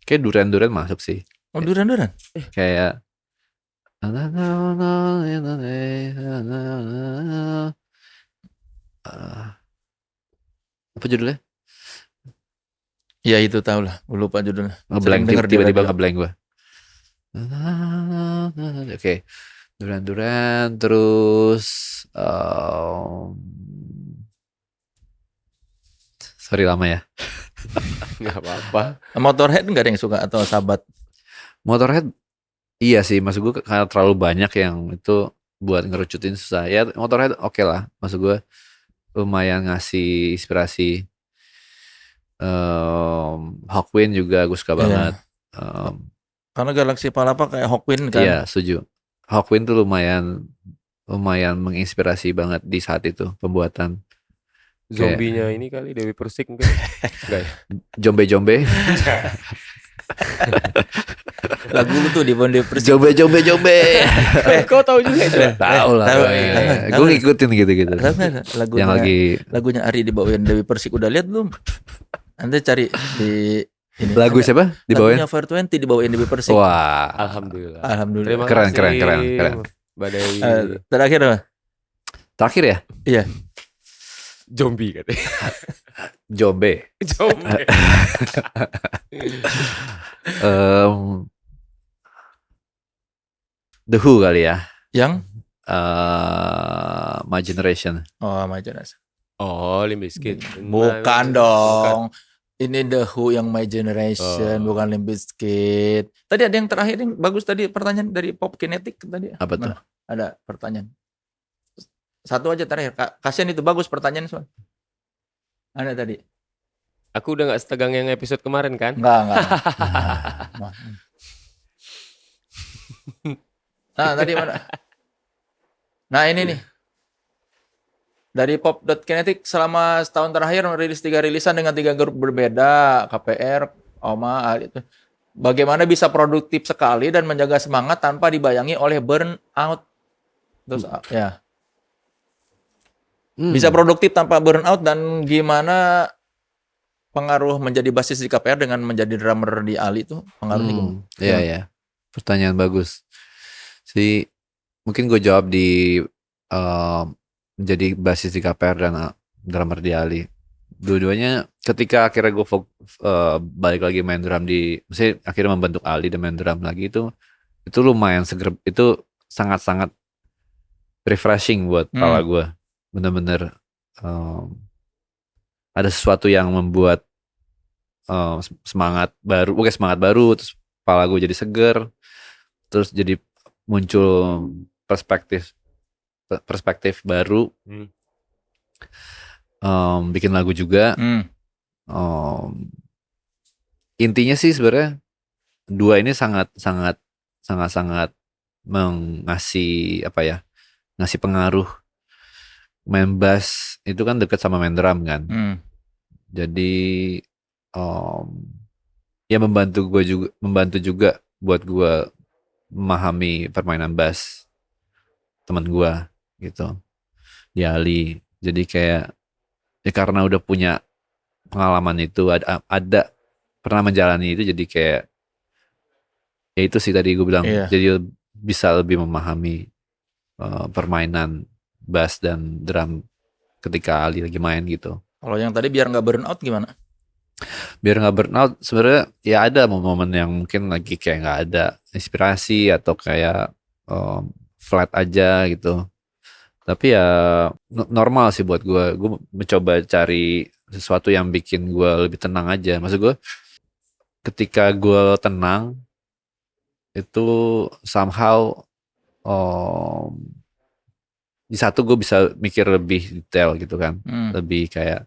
kayak Duran masuk sih. Duran kayak apa judulnya? Ya itu tau lah, gue lupa judulnya. Ngeblank, tiba-tiba ngeblank gue. Oke. Duran, terus sorry lama ya. Nggak apa-apa. Motorhead nggak ada yang suka atau Sabat? Motorhead iya sih, maksud gue karena terlalu banyak yang itu buat ngerucutin susah. Ya Motorhead oke lah, maksud gue lumayan ngasih inspirasi. Hawkwind juga gue suka banget. Karena Galaxy Palapa kayak Hawkwind kan. Iya, setuju. Hawkwind tuh lumayan menginspirasi banget di saat itu pembuatan. Zombinya ini kali Dewi Persik mungkin. Enggak ya? Jombe. Lagu lu tuh di Dewi Persik. Jombe. Kau tahu juga itu? Tahu lah. Gue ngikutin gitu. Lagunya Ari dibawain Dewi Persik, udah lihat belum? Nanti cari di ini. Lagu siapa dibawain? Lagunya 420 dibawain Dewi Persik. Wah, alhamdulillah. Terima kasih. Keren. Mbak Dewi. Terakhir apa? Terakhir ya? Iya. Zombie katanya. Jombe. The Who kali ya. Yang? My Generation. Oh, My Generation. Oh, Limp Bizkit. Bukan dong. Ini The Who yang My Generation, bukan Limp Bizkit. Tadi ada yang terakhir yang bagus tadi, pertanyaan dari Pop Kinetic tadi. Apa tuh? Ada pertanyaan. Satu aja terakhir. Kasian itu bagus pertanyaan soal. Ada tadi. Aku udah gak setegang yang episode kemarin kan? Enggak. Nah, tadi mana? Nah, ini nih. Dari Pop.Kinetic selama setahun terakhir merilis 3 rilisan dengan 3 grup berbeda, KPR, OMA, itu. Bagaimana bisa produktif sekali dan menjaga semangat tanpa dibayangi oleh burnout? Terus ya. Bisa produktif tanpa burnout dan gimana pengaruh menjadi basis di KPR dengan menjadi drummer di Ali itu pengaruhnya gimana? Iya. Pertanyaan bagus. Mungkin gue jawab di menjadi basis di KPR dan drummer di Ali. Dua-duanya ketika akhirnya gue balik lagi main drum maksudnya akhirnya membentuk Ali dan main drum lagi, itu lumayan seger, itu sangat-sangat refreshing buat kepala gue. Bener-bener ada sesuatu yang membuat semangat baru, terus kepala gue jadi seger, terus jadi muncul perspektif baru. Bikin lagu juga. Intinya sih sebenarnya dua ini sangat ngasih ngasih pengaruh. Main bass itu kan dekat sama main drum kan. Jadi ya membantu juga buat gue memahami permainan bass teman gue gitu di Ali. Jadi kayak ya karena udah punya pengalaman itu, ada pernah menjalani itu, jadi kayak ya itu sih tadi gue bilang. Jadi bisa lebih memahami permainan bass dan drum ketika Ali lagi main gitu. Kalau yang tadi biar nggak burn out gimana? biar nggak burnout sebenarnya ya ada momen-momen yang mungkin lagi kayak nggak ada inspirasi atau kayak flat aja gitu. Tapi ya normal sih buat gue mencoba cari sesuatu yang bikin gue lebih tenang aja. Maksud gue ketika gue tenang itu somehow di satu gue bisa mikir lebih detail gitu kan, lebih kayak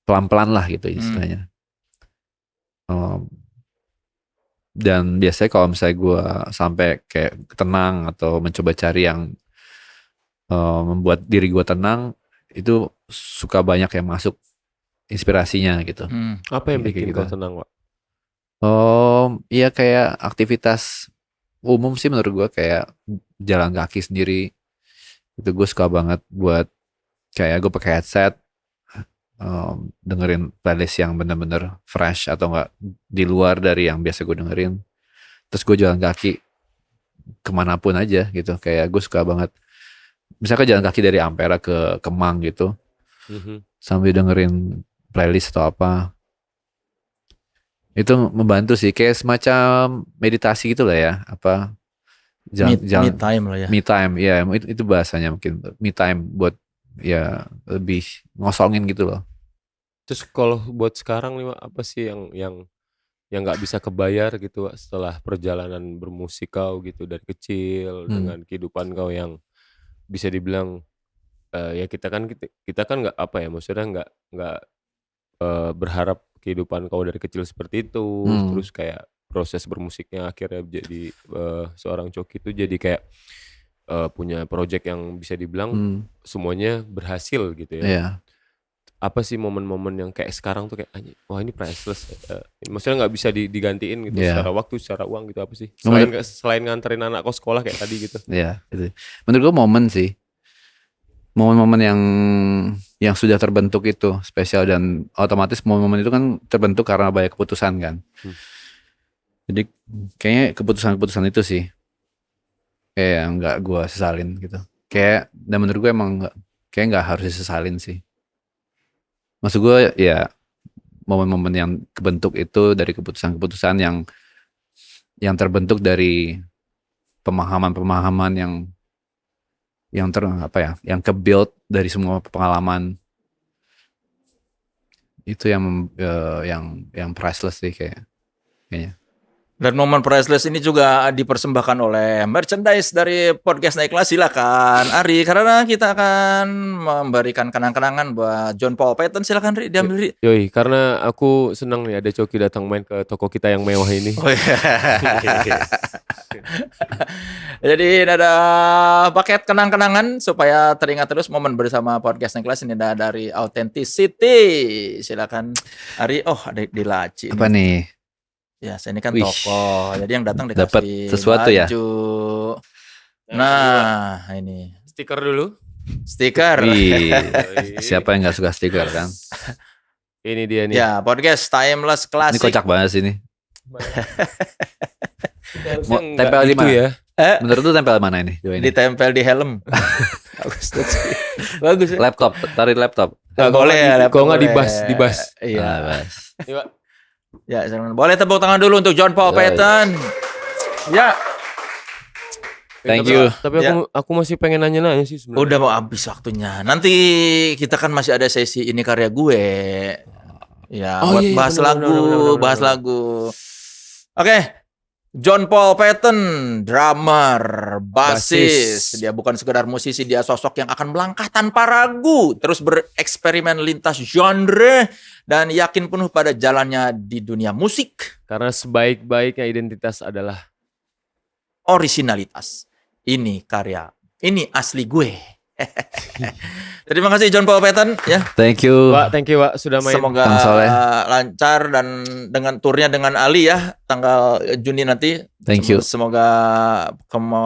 pelan-pelan lah gitu istilahnya. Dan biasanya kalau misalnya gue sampai kayak tenang atau mencoba cari yang membuat diri gue tenang, itu suka banyak yang masuk inspirasinya gitu. Apa yang Kayak bikin gitu. kau tenang, Wak? Iya kayak aktivitas umum sih menurut gue, kayak jalan kaki sendiri. Itu gue suka banget buat kayak gue pakai headset, dengerin playlist yang bener-bener fresh atau enggak di luar dari yang biasa gue dengerin. Terus gue jalan kaki kemanapun aja gitu. Kayak gue suka banget. Misalkan jalan kaki dari Ampera ke Kemang gitu, sambil dengerin playlist atau apa. Itu membantu sih, kayak semacam meditasi gitu lah ya, apa Me time lah ya. Me time, ya itu bahasanya mungkin me time buat ya lebih ngosongin gitu loh. Terus kalau buat sekarang nih, Wak, apa sih yang nggak bisa kebayar gitu, Wak, setelah perjalanan bermusik kau gitu dari kecil dengan kehidupan kau yang bisa dibilang ya kita kan nggak apa ya, maksudnya nggak berharap kehidupan kau dari kecil seperti itu, terus kayak proses bermusiknya akhirnya jadi seorang Coki itu jadi kayak punya project yang bisa dibilang semuanya berhasil gitu ya. Iya. Apa sih momen-momen yang kayak sekarang tuh kayak wah ini priceless, maksudnya nggak bisa digantiin gitu secara waktu, secara uang gitu, apa sih selain nganterin anak kau sekolah kayak tadi gitu. Iya, itu. Menurut gue momen sih. Momen-momen yang sudah terbentuk itu spesial, dan otomatis momen-momen itu kan terbentuk karena banyak keputusan kan. Jadi kayaknya keputusan-keputusan itu sih kayak yang nggak gue sesalin gitu. Kayak, dan menurut gue emang kayak nggak harus disesalin sih. Maksud gue ya momen-momen yang kebentuk itu dari keputusan-keputusan yang terbentuk dari pemahaman-pemahaman yang yang ke-build dari semua pengalaman. Itu yang priceless sih kayaknya. Dan momen priceless ini juga dipersembahkan oleh merchandise dari Podcast Naik Kelas. Silakan Ari, karena kita akan memberikan kenang-kenangan buat John Paul Patton. Silakan Ri, diambil Ri. Yoi, karena aku senang nih ada Coki datang main ke toko kita yang mewah ini. Oh, iya. Jadi ada paket kenang-kenangan supaya teringat terus momen bersama Podcast Naik Kelas. Ini ada dari Authenticity. Silakan Ari. Oh, ada di laci. Apa nih? Ya, saya ini kan toko. Jadi yang datang dikasih dapat sesuatu baju. Ya. Nah, ini Stiker dulu. stiker. Siapa yang nggak suka stiker kan? Ini dia nih. Ya, Podcast Timeless Classic. Ini kocak banget sih ini. Mau tempel di mana? Ya. Menurut lu tempel mana ini? Ditempel di helm. Bagus. Ya? Laptop, tarik laptop. Nggak boleh ya. Kalau nggak dibas. Iya. Bas. Ya, boleh tepuk tangan dulu untuk John Paul Patton. Ya. Thank you. Tapi aku masih pengen nanya-nanya sih sebenarnya. Udah mau habis waktunya. Nanti kita kan masih ada sesi ini karya gue. Ya, buat bahas lagu. Oke. John Paul Patton, drummer, basis. Dia bukan sekedar musisi, dia sosok yang akan melangkah tanpa ragu, terus bereksperimen lintas genre, dan yakin penuh pada jalannya di dunia musik. Karena sebaik-baiknya identitas adalah originalitas. Ini karya, ini asli gue. Terima kasih John Paul Patton ya. Thank you. Pak, thank you Pak sudah main. Semoga lancar dan dengan turnya dengan Ali ya tanggal Juni nanti. Thank you. Semoga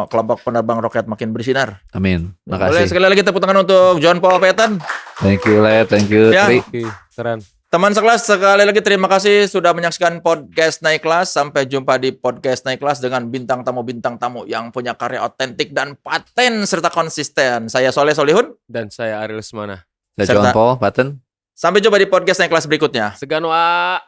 kelompok penerbang roket makin bersinar. Amin. Makasih. Boleh sekali lagi tepuk tangan untuk John Paul Patton. Thank you, Le. Thank you, Ya. Tri. Keren. Teman sekelas, sekali lagi terima kasih sudah menyaksikan Podcast Naik Kelas. Sampai jumpa di Podcast Naik Kelas dengan bintang tamu yang punya karya otentik dan paten serta konsisten. Saya Soleh Solihun. Dan saya Ariel Lesmana. John Paul Patton. Sampai jumpa di podcast naik kelas berikutnya. Segan wa.